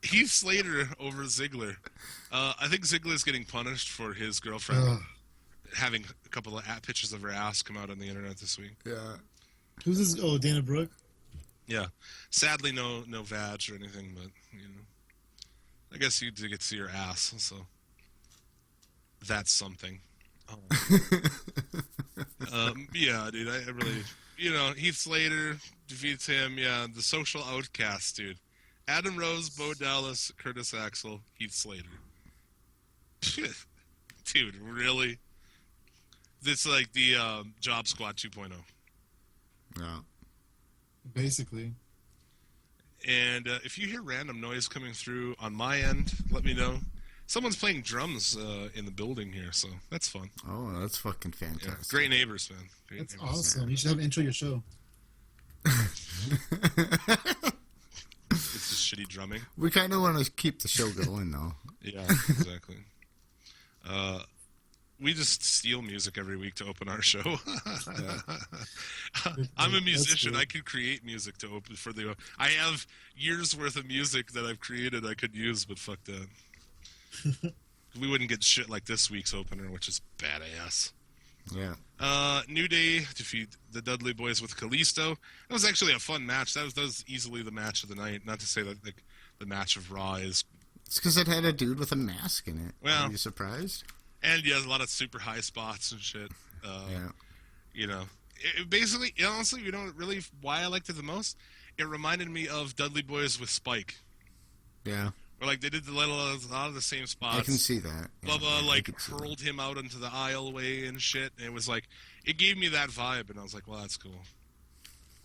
Heath Slater over Ziggler. I think Ziggler's getting punished for his girlfriend having a couple of pictures of her ass come out on the internet this week. Yeah. Who's this? Oh, Dana Brooke? Yeah. Sadly, no vag or anything, but, you know. I guess you did get to see her ass, so that's something. Yeah, dude, I really... You know, Heath Slater defeats him. Yeah, the social outcast, dude. Adam Rose, Bo Dallas, Curtis Axel, Heath Slater. Dude, really? This is like the Job Squad 2.0. Yeah. Basically. And if you hear random noise coming through on my end, let me know. Someone's playing drums in the building here, so that's fun. Oh, that's fucking Yeah. fantastic. Great neighbors, man. Great That's neighbors. awesome. You should have intro your show. It's just shitty drumming. We kind of want to keep the show going, though. Yeah, exactly. We just steal music every week to open our show. I'm a musician. I could create music to open for the. I have years worth of music that I've created I could use, but fuck that. We wouldn't get shit like this week's opener, which is badass. Yeah. New Day defeat the Dudley Boys with Kalisto. That was actually a fun match. That was easily the match of the night. Not to say that the match of Raw is. It's because it had a dude with a mask in it. Well, Are you surprised? And yeah, a lot of super high spots and shit. Yeah. You know, basically, honestly, you know, really why I liked it the most. It reminded me of Dudley Boys with Spike, Yeah. where like they did a lot of the same spots. I can see that. Yeah, Bubba I like can see hurled him out into the aisleway and shit, and it was like it gave me that vibe, and I was like, well, that's cool.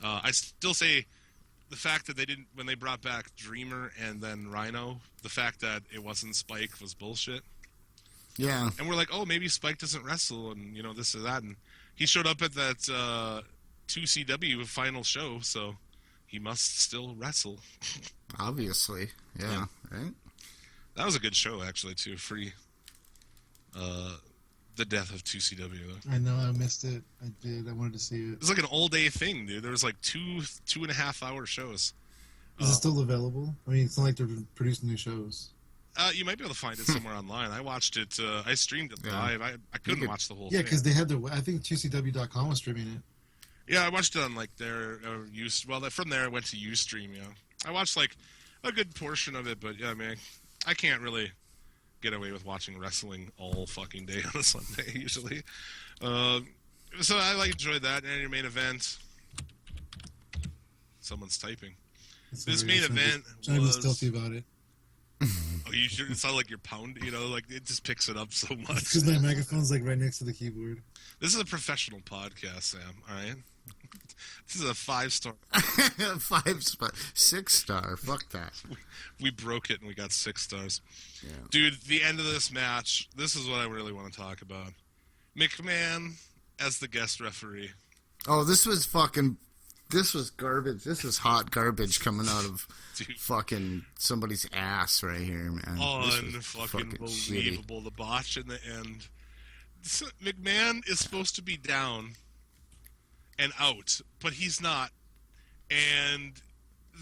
I still say the fact that they didn't when they brought back Dreamer and then Rhino, the fact that it wasn't Spike was bullshit. Yeah. And we're like, oh, maybe Spike doesn't wrestle, and you know this or that, and he showed up at that 2CW final show, so he must still wrestle. Obviously. Yeah. Right? That was a good show, actually, too. Free the death of 2CW, though. I know, I missed it. I did. I wanted to see it. It was like an all-day thing, dude. There was like 2.5 hour shows. Is it still available? I mean, it's not like they're producing new shows. You might be able to find it somewhere online. I watched it. I streamed it live. I couldn't watch the whole Yeah, thing. because they had their. I think 2CW.com was streaming it. Yeah, I watched it on like their from there I went to Ustream. Yeah, I watched like a good portion of it, but yeah, I mean, I can't really get away with watching wrestling all fucking day on a Sunday usually. So I like enjoyed that. And your main event. Someone's typing. This main event Trying to be was. stealthy about it. Oh, you sure? It sounds like your pound. You know, like it just picks it up so much. Because my microphone's like right next to the keyboard. This is a professional podcast, Sam. All right. This is a 5-star. 5-star. 6-star. Fuck that. We broke it and we got 6 stars. Yeah. Dude, the end of this match, this is what I really want to talk about. McMahon as the guest referee. Oh, this was garbage. This was hot garbage coming out of Dude. fucking somebody's ass right here, man. This was Unfucking shitty. believable. The botch in the end. McMahon is supposed to be down and out, but he's not. And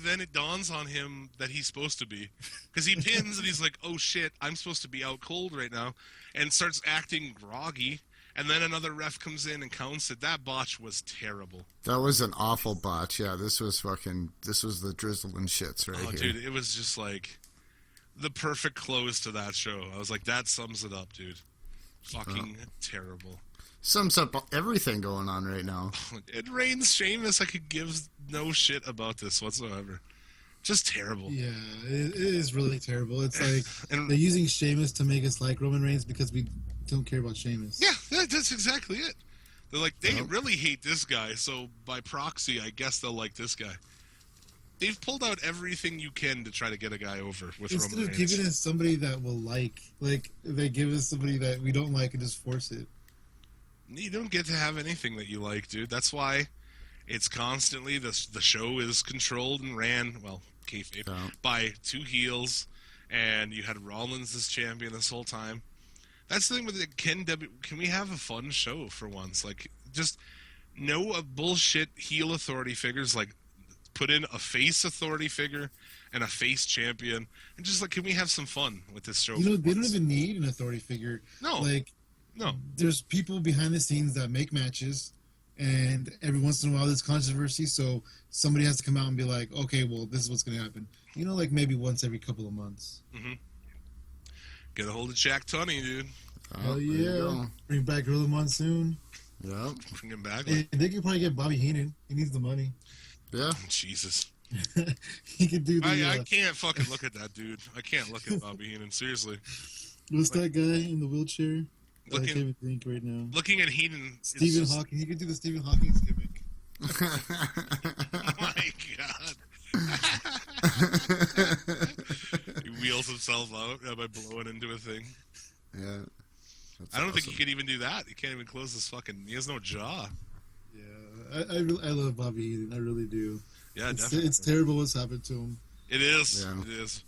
then it dawns on him that he's supposed to be. Because he pins and he's like, oh shit, I'm supposed to be out cold right now. And starts acting groggy. And then another ref comes in and counts it. That botch was terrible. That was an awful botch. Yeah, this was the drizzling shits right here. Dude, it was just like the perfect close to that show. I was like, that sums it up, dude. Fucking terrible. Sums up everything going on right now. It rains Sheamus. I could give no shit about this whatsoever. Just terrible. Yeah, it is really terrible. It's like And- they're using Sheamus to make us like Roman Reigns because we don't care about Sheamus. Yeah, that's exactly it. They're like, they really hate this guy, so by proxy, I guess they'll like this guy. They've pulled out everything you can to try to get a guy over with Instead Roman of Reigns. giving us somebody that will like they give us somebody that we don't like and just force it. You don't get to have anything that you like, dude. That's why it's constantly the show is controlled and ran, well, kayfabe, by 2 heels, and you had Rollins as champion this whole time. That's the thing with it. Can we have a fun show for once? Like, just no bullshit heel authority figures. Like, put in a face authority figure and a face champion, and just like, can we have some fun with this show? You know, for they don't once? even need an authority figure. No. No. There's people behind the scenes that make matches, and every once in a while there's controversy, so somebody has to come out and be like, okay, well, this is what's going to happen. You know, like maybe once every couple of months. Mm-hmm. Get a hold of Jack Tunney, dude. Oh, there you yeah. go. Bring back Gorilla Monsoon. Yep. Bring him back. And they could probably get Bobby Heenan. He needs the money. Yeah. Jesus. He could do the... I can't fucking look at that dude. I can't look at Bobby Heenan. Seriously. What's that guy in the wheelchair? I can't Looking, even think right now. looking at Heenan. is Stephen just- Hawking. He could do the Stephen Hawking gimmick. Oh my god. wheels himself out by blowing into a thing. Yeah. That's I don't think awesome. he could even do that. He can't even close his fucking. He has no jaw. Yeah, I love Bobby Heenan. I really do. Yeah, definitely. It's terrible what's happened to him. It is. Yeah. It is.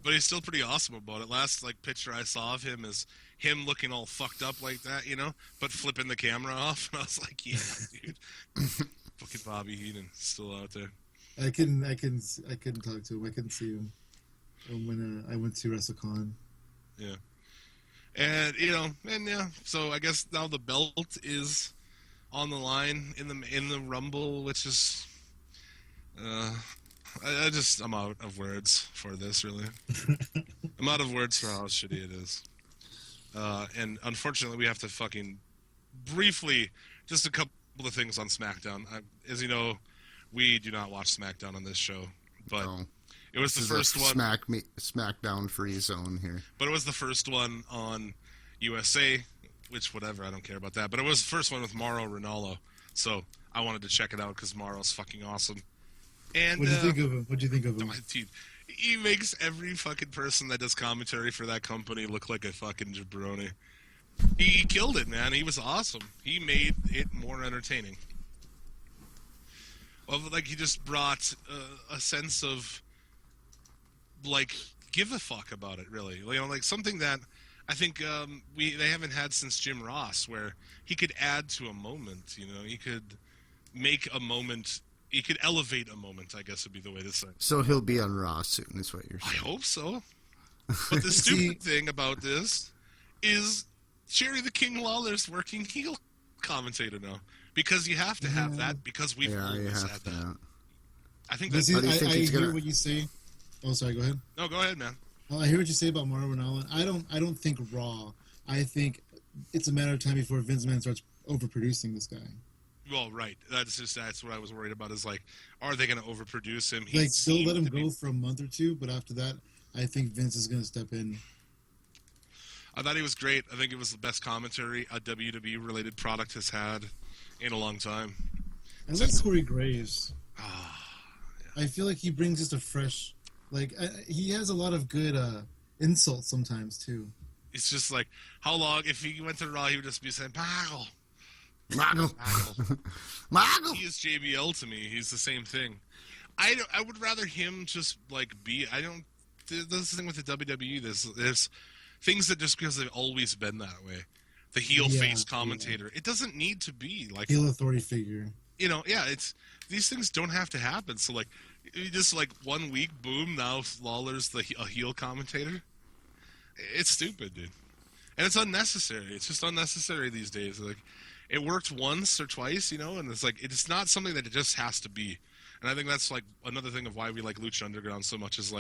But he's still pretty awesome about it. Last picture I saw of him is him looking all fucked up like that, but flipping the camera off, and I was like, yeah, dude, fucking Bobby Heenan still out there. I couldn't talk to him. I couldn't see him when I went to WrestleCon. Yeah, and so I guess now the belt is on the line in the Rumble, which is, I'm out of words for this, really. I'm out of words for how shitty it is. And unfortunately, we have to fucking briefly, just a couple of things on SmackDown. As you know, we do not watch SmackDown on this show, but it was the first one. SmackDown free zone here. But it was the first one on USA, which whatever, I don't care about that. But it was the first one with Mauro Ranallo, so I wanted to check it out because Mauro's fucking awesome. And What'd you think of him? Dude, he makes every fucking person that does commentary for that company look like a fucking jabroni. He killed it, man. He was awesome. He made it more entertaining. Well, he just brought a sense of, give a fuck about it, really. Something that I think they haven't had since Jim Ross, where he could add to a moment, He could make a moment... He could elevate a moment, I guess would be the way to say it. So he'll be on Raw soon, is what you're saying. I hope so. But the stupid thing about this is Jerry the King Lawler's working heel commentator now. Because you have to have that, because we've always had that. Yeah. I think Does that's... I hear what you say. Oh, sorry, go ahead. No, go ahead, man. I hear what you say about Mauro Ranallo. I don't think Raw. I think it's a matter of time before Vince McMahon starts overproducing this guy. Well, right. That's what I was worried about. Is are they going to overproduce him? They'll let him go for a month or two, but after that, I think Vince is going to step in. I thought he was great. I think it was the best commentary a WWE related product has had in a long time. I like Corey Graves. I feel like he brings just a fresh, he has a lot of good insults sometimes too. It's just how long? If he went to Raw, he would just be saying, "Mago." Mago. He is JBL to me. He's the same thing. I would rather him just be. I don't. This is the thing with the WWE. There's things that just because they've always been that way. The heel face commentator. It doesn't need to be heel authority figure. It's these things don't have to happen. So just 1 week, boom. Now Lawler's a heel commentator. It's stupid, dude, and it's unnecessary. It's just unnecessary these days. It worked once or twice, and it's not something that it just has to be. And I think that's another thing of why we like Lucha Underground so much is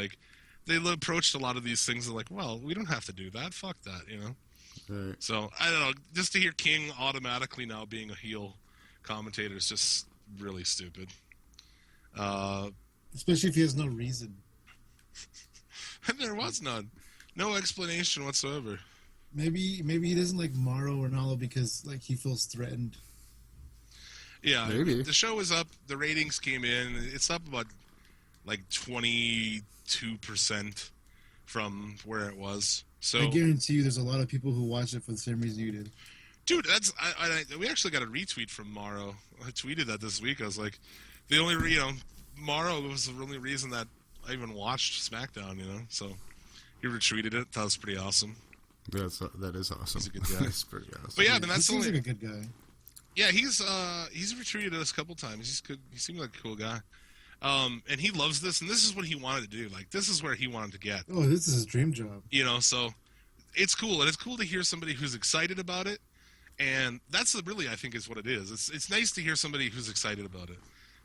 they approached a lot of these things and well, we don't have to do that. Fuck that, Right. So I don't know. Just to hear King automatically now being a heel commentator is just really stupid. Especially if he has no reason. And there was none. No explanation whatsoever. Maybe he doesn't like Mauro Ranallo because he feels threatened. Yeah, Maybe. The show is up. The ratings came in. It's up about 22% from where it was. So I guarantee you, there's a lot of people who watch it for the same reason you did. Dude, we actually got a retweet from Mauro. I tweeted that this week. I was like, the only Mauro was the only reason that I even watched SmackDown. So he retweeted it. That was pretty awesome. That is awesome. He's a good guy. He's pretty awesome. But yeah, that's he seems like a good guy. Yeah, he's retweeted us a couple times. He's good. He seemed like a cool guy. And he loves this, and this is what he wanted to do. This is where he wanted to get. Oh, this is his dream job. So it's cool, and it's cool to hear somebody who's excited about it. And that's really, I think, is what it is. It's nice to hear somebody who's excited about it.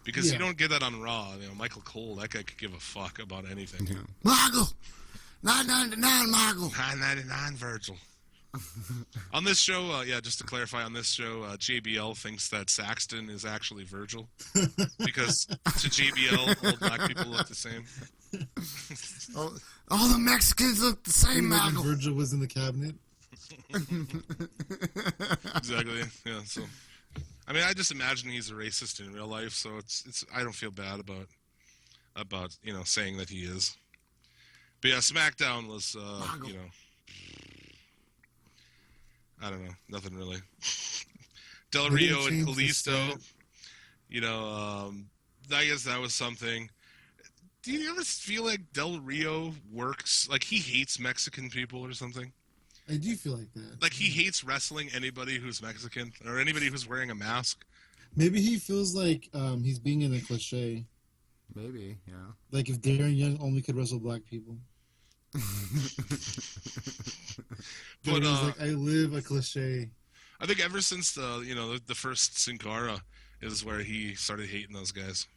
Because you don't get that on Raw. Michael Cole, that guy could give a fuck about anything. Yeah. Mago! $9.99, Mago! $9.99, Virgil. On this show, just to clarify, on this show, JBL thinks that Saxton is actually Virgil. Because to JBL, old black people look the same. All the Mexicans look the same, Mago! Virgil was in the cabinet. Exactly, yeah, so... I just imagine he's a racist in real life, so it's I don't feel bad about saying that he is. But yeah, SmackDown was, you know, I don't know, nothing really. Del They Rio didn't and change the Kalisto, set. you know, I guess that was something. Do you ever feel like Del Rio works, like he hates Mexican people or something? I do feel like that. Like he hates wrestling anybody who's Mexican or anybody who's wearing a mask. Maybe he feels like he's being in a cliche. Maybe, yeah. Like if Darren Young only could wrestle black people. But But he's like, I live a cliche. I think ever since the first Sin Cara is where he started hating those guys.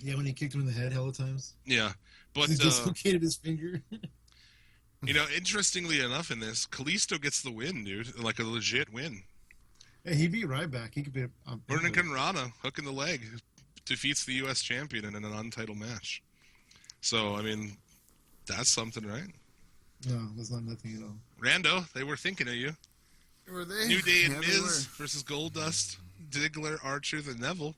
Yeah, when he kicked him in the head hella times. Yeah, but He dislocated his finger. you know, interestingly enough, in this, Kalisto gets the win, dude, like a legit win. Hey, he beat Ryback. He could be Hurricane Rana, hook in the leg, defeats the U.S. champion in an untitled match. So, I mean, that's something, right? No, that's not nothing at all. Rando, they were thinking of you. Were they? New Day and Yeah, they Miz versus Goldust, Ziggler, Archer, and Neville.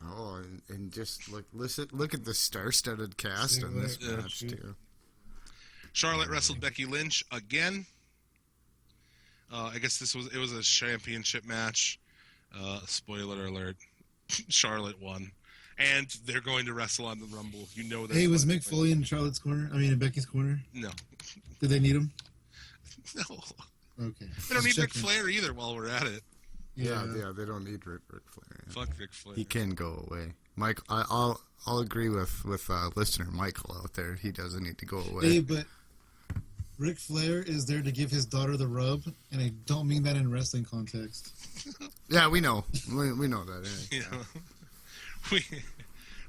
Oh, and just look at the star-studded cast on this Yeah. match too. Charlotte wrestled Becky Lynch again. I guess it was a championship match. Spoiler alert: Charlotte won, and they're going to wrestle on the Rumble. You know that. Hey, was Mick Foley in Charlotte's corner? I mean, in Becky's corner? No, Did they need him? no. Okay. We don't need Just Ric checking. Flair either. While we're at it, Yeah, they don't need Ric Flair. Yeah. fuck Ric Flair. He can go away. Mike, I'll agree with listener Michael out there. He doesn't need to go away. Hey, but Ric Flair is there to give his daughter the rub, and I don't mean that in wrestling context. Yeah, we know. We know that. Yeah. Yeah.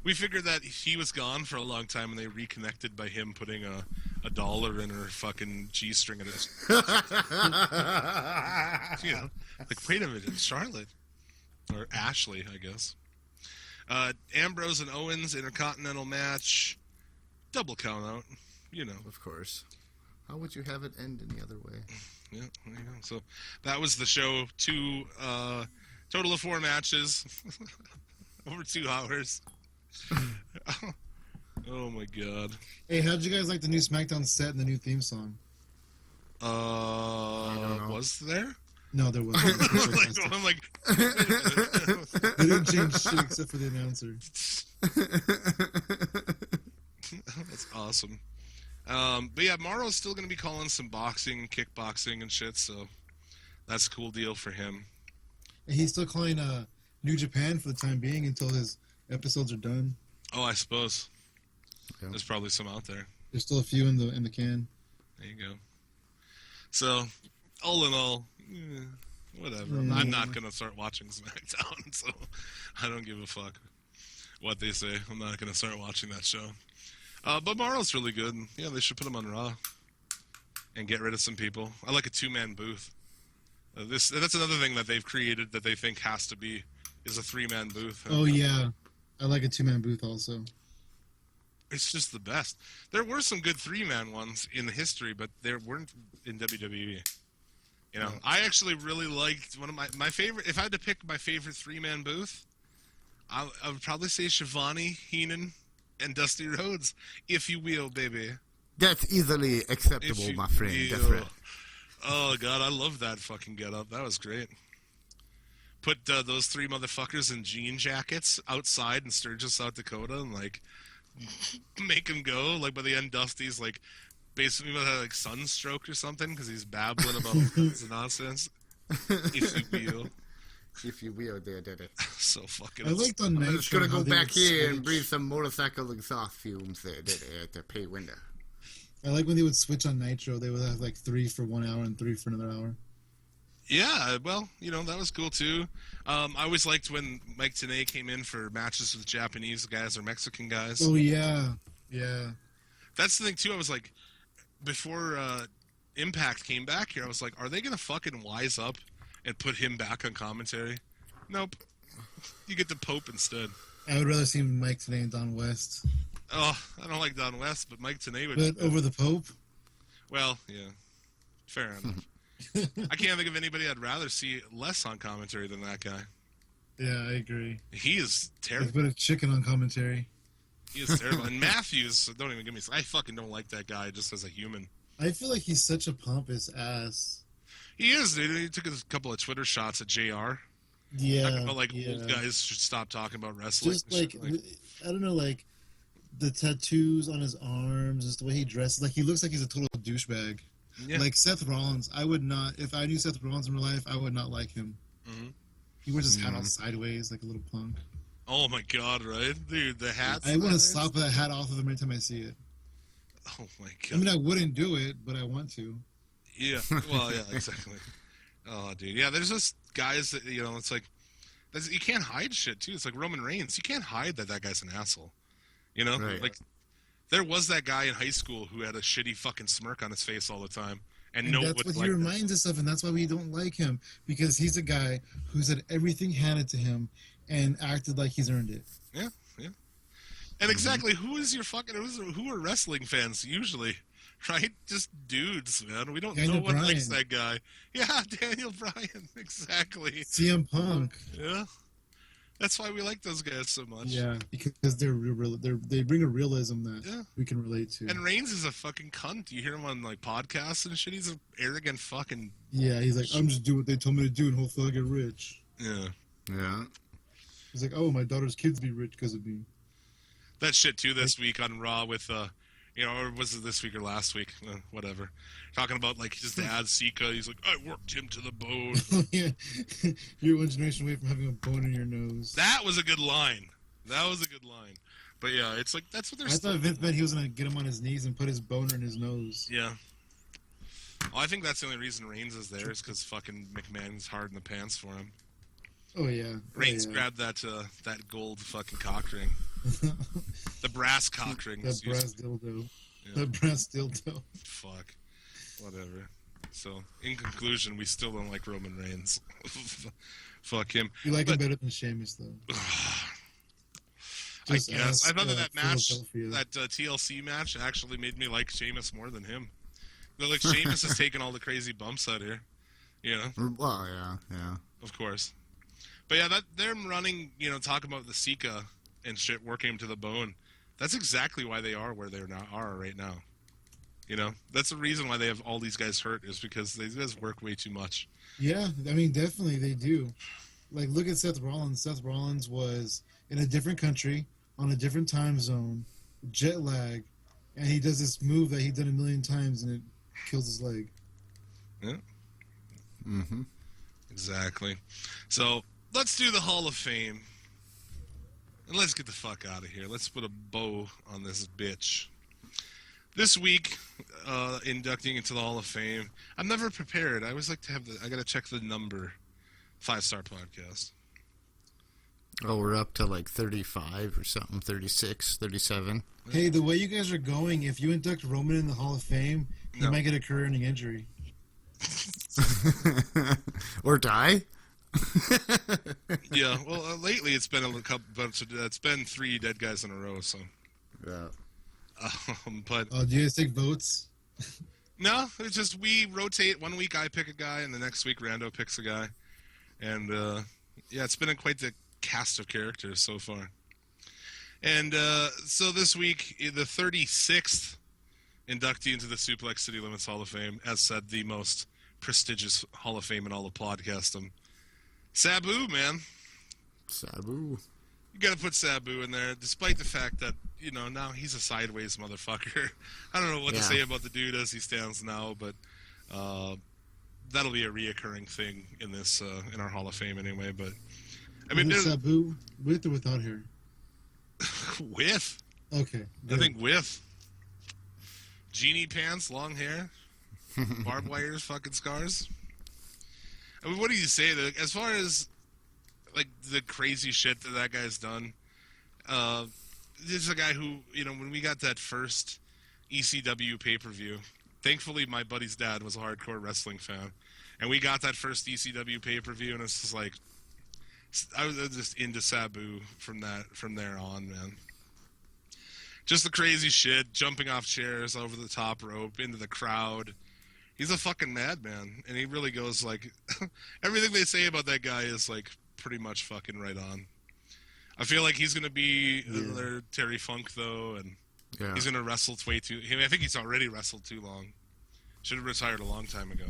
We figured that he was gone for a long time, and they reconnected by him putting a dollar in her fucking G-string at his. You know, like, wait a minute, it's Charlotte or Ashley, I guess. Ambrose and Owens Intercontinental match, double count out. You know, Of course. How would you have it end any other way? yeah. There you go. So that was the show. Total of 4 matches, over 2 hours. Oh my god. Hey, how'd you guys like the new SmackDown set and the new theme song? don't know. Was there? No, there wasn't. I'm like, They didn't change shit except for the announcer. that's awesome. But yeah, Morrow's still going to be calling some boxing, kickboxing, and shit. So that's a cool deal for him. And he's still calling New Japan for the time being until his episodes are done. Oh, I suppose Yeah. there's probably some out there. There's still a few in the can. There you go. So, all in all, whatever. Mm. I'm not going to start watching SmackDown, so I don't give a fuck what they say. I'm not going to start watching that show. But Morrow's really good. Yeah, they should put him on Raw and get rid of some people. I like a 2-man booth. That's another thing that they've created that they think has to be is a 3-man booth. Oh, yeah. I like a 2-man booth also. It's just the best. There were some good 3-man ones in history, but there weren't in WWE. You know, I actually really liked one of my favorite. If I had to pick my favorite 3-man booth, I would probably say Shivani, Heenan, and Dusty Rhodes, if you will, baby. That's easily acceptable, If you my friend. will. That's right. Oh god, I love that fucking getup. That was great. Put those 3 motherfuckers in jean jackets outside in Sturgis, South Dakota, and like make them go. Like by the end, Dusty's like basically had like sunstroke or something because he's babbling about all kinds of nonsense. If you will, If you will, they did it. so fucking. I liked on I'm Nitro just gonna how go they back would here and switch. breathe some motorcycle exhaust fumes at the pay window. I like when they would switch on Nitro. They would have like 3 for 1 hour and 3 for another hour. Yeah, well, you know, that was cool too. I always liked when Mike Tenay came in for matches with Japanese guys or Mexican guys. Oh, yeah. Yeah. That's the thing too. I was like, before Impact came back here, I was like, are they gonna fucking wise up and put him back on commentary? Nope. You get the Pope instead. I would rather see Mike today and Don West. Oh, I don't like Don West, but Mike Tenay would. But over the Pope? Well, yeah, fair enough. I can't think of anybody I'd rather see less on commentary than that guy. Yeah, I agree. He is Let's terrible. put a chicken on commentary. He is terrible. And Matthews, don't even give me. I fucking don't like that guy just as a human. I feel like he's such a pompous ass. He is, dude. He took a couple of Twitter shots at JR. Yeah. Talking about, like, old guys should stop talking about wrestling. Just like, I don't know, like the tattoos on his arms, just the way he dresses. Like, he looks like he's a total douchebag. Yeah. Like Seth Rollins, I would not, if I knew Seth Rollins in real life, I would not like him. Mm-hmm. He wears his hat all sideways like a little punk. Oh my god, right? Dude, the hat. I want to slap that hat off of him every time I see it. Oh my god. I mean, I wouldn't do it, but I want to. Yeah, well, yeah, exactly. Oh, dude. Yeah, there's just guys that, you know, it's like, you can't hide shit, too. It's like Roman Reigns. You can't hide that guy's an asshole. You know? Right. Like, there was that guy in high school who had a shitty fucking smirk on his face all the time. And that's what he reminds us of, and that's why we don't like him. Because he's a guy who's had everything handed to him and acted like he's earned it. Yeah, yeah. And exactly, who are wrestling fans usually? Right? Just dudes, man. We don't. Daniel No one Bryan. likes that guy. Yeah, Daniel Bryan. Exactly. CM Punk. Yeah. That's why we like those guys so much. Yeah, because they bring a realism that Yeah. we can relate to. And Reigns is a fucking cunt. You hear him on like podcasts and shit. He's an arrogant fucking. Yeah, he's like, I'm just doing what they told me to do, and hopefully I'll get rich. Yeah. Yeah. He's like, oh, my daughter's kids be rich because of me. That shit too this week on Raw with or was it this week or last week? Whatever. Talking about like his dad Sika. He's like, I worked him to the bone. Yeah, you're one generation away from having a bone in your nose. That was a good line. But yeah, it's like that's what they're. I thought Vince meant he was gonna get him on his knees and put his boner in his nose. Yeah. Well, I think that's the only reason Reigns is there is because fucking McMahon's hard in the pants for him. Oh yeah. Reigns grabbed that gold fucking cock ring. The brass cock ring. That brass dildo. Yeah. That brass dildo. Fuck. Whatever. So, in conclusion, we still don't like Roman Reigns. Fuck him. You like him better than Sheamus, though. I guess. I thought that match, Philadelphia. that TLC match, actually made me like Sheamus more than him. They're like, Sheamus has taken all the crazy bumps out here. You know? Well, yeah. Of course. But yeah, they're running, talking about the Sika and shit, working him to the bone. That's exactly why they are where they are right now. That's the reason why they have all these guys hurt is because these guys work way too much. Yeah, I mean, definitely they do. Like, look at Seth Rollins. Seth Rollins was in a different country, on a different time zone, jet lag, and he does this move that he's done a million times, and it kills his leg. Yeah. Mm-hmm. Exactly. So, let's do the Hall of Fame. And let's get the fuck out of here. Let's put a bow on this bitch. This week, inducting into the Hall of Fame, I'm never prepared. I always like to have I gotta check the number. 5-star podcast. Oh, we're up to like 35 or something, 36, 37. Hey, the way you guys are going, if you induct Roman in the Hall of Fame, you might get a career-ending injury. Or die? Yeah, well, lately it's been it's been 3 dead guys in a row, so. Yeah. But Oh, do you guys take votes? no, it's just we rotate. 1 week I pick a guy, and the next week Rando picks a guy. And, yeah, it's been quite the cast of characters so far. And so this week, the 36th inductee into the Suplex City Limits Hall of Fame, as said, the most prestigious Hall of Fame in all of podcasting. Sabu, man. Sabu. You gotta put Sabu in there, despite the fact that, now he's a sideways motherfucker. I don't know what to say about the dude as he stands now, but that'll be a reoccurring thing in this, in our Hall of Fame anyway, but... I mean, Sabu, with or without hair? with. Okay. I Good. think with. Genie pants, long hair, barbed wires, fucking scars. I mean, what do you say? As far as, like, the crazy shit that guy's done, this is a guy who, when we got that first ECW pay-per-view, thankfully my buddy's dad was a hardcore wrestling fan, and we got that first ECW pay-per-view, and it's just like, I was just into Sabu from there on, man. Just the crazy shit, jumping off chairs over the top rope into the crowd. He's a fucking madman, and he really goes like everything they say about that guy is like pretty much fucking right on. I feel like he's gonna be another Terry Funk though, and Yeah. he's gonna wrestle way too. I think he's already wrestled too long. Should have retired a long time ago.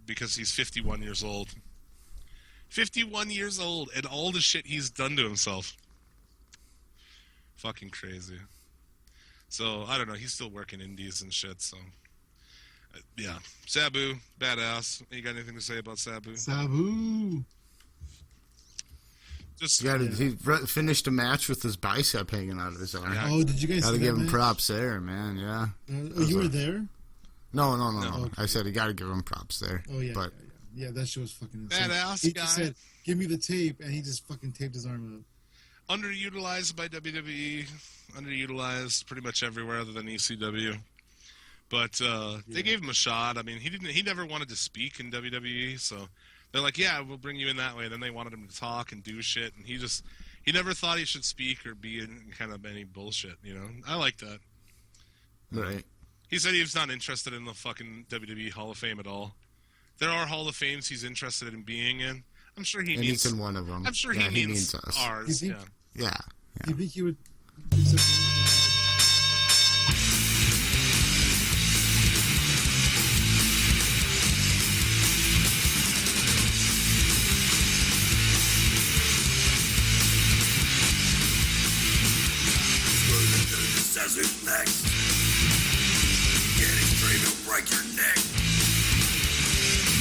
Because he's 51 years old. 51 years old, and all the shit he's done to himself. Fucking crazy. So, I don't know, he's still working indies and shit, so. Yeah. Sabu, badass. You got anything to say about Sabu? Sabu. Just, He finished a match with his bicep hanging out of his arm. Yeah. Oh, did you guys Gotta see give that him match? props there, man. Yeah. Oh, you were there? No. Okay. I said you gotta give him props there. Oh, yeah. But Yeah, that shit was fucking insane. Badass He guy. just said, give me the tape, and he just fucking taped his arm up. underutilized by WWE. Underutilized pretty much everywhere other than ECW. But they gave him a shot. I mean, he never wanted to speak in WWE, so they're like, yeah, we'll bring you in that way. Then they wanted him to talk and do shit, and he never thought he should speak or be in kind of any bullshit, you know? I like that. right. He said he was not interested in the fucking WWE Hall of Fame at all. There are Hall of Fames he's interested in being in. I'm sure he And needs. he's in one of them. I'm sure Yeah, he needs us. ours. You Yeah. think- Yeah. Do you think he would do something? Says who's next. Get extreme, he'll break your neck.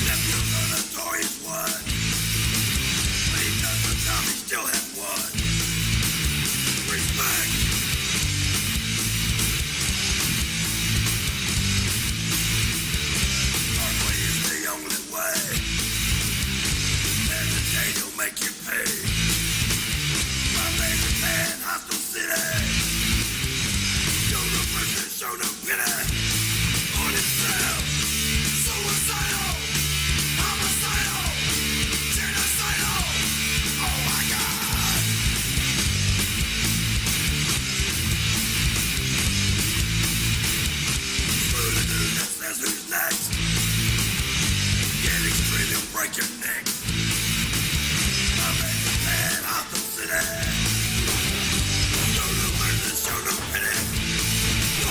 Nephew on a toy's one. But he does the job, he still had one. Respect. Our way is the only way. And the day he'll make you pay. My favorite man, hostile city. Show no pity on himself. Suicidal, homicidal, genocidal. Oh my God. Screw the dude that says who's next. Get extreme, he'll break your neck. I make a man off the city. Show no mercy, show no pity.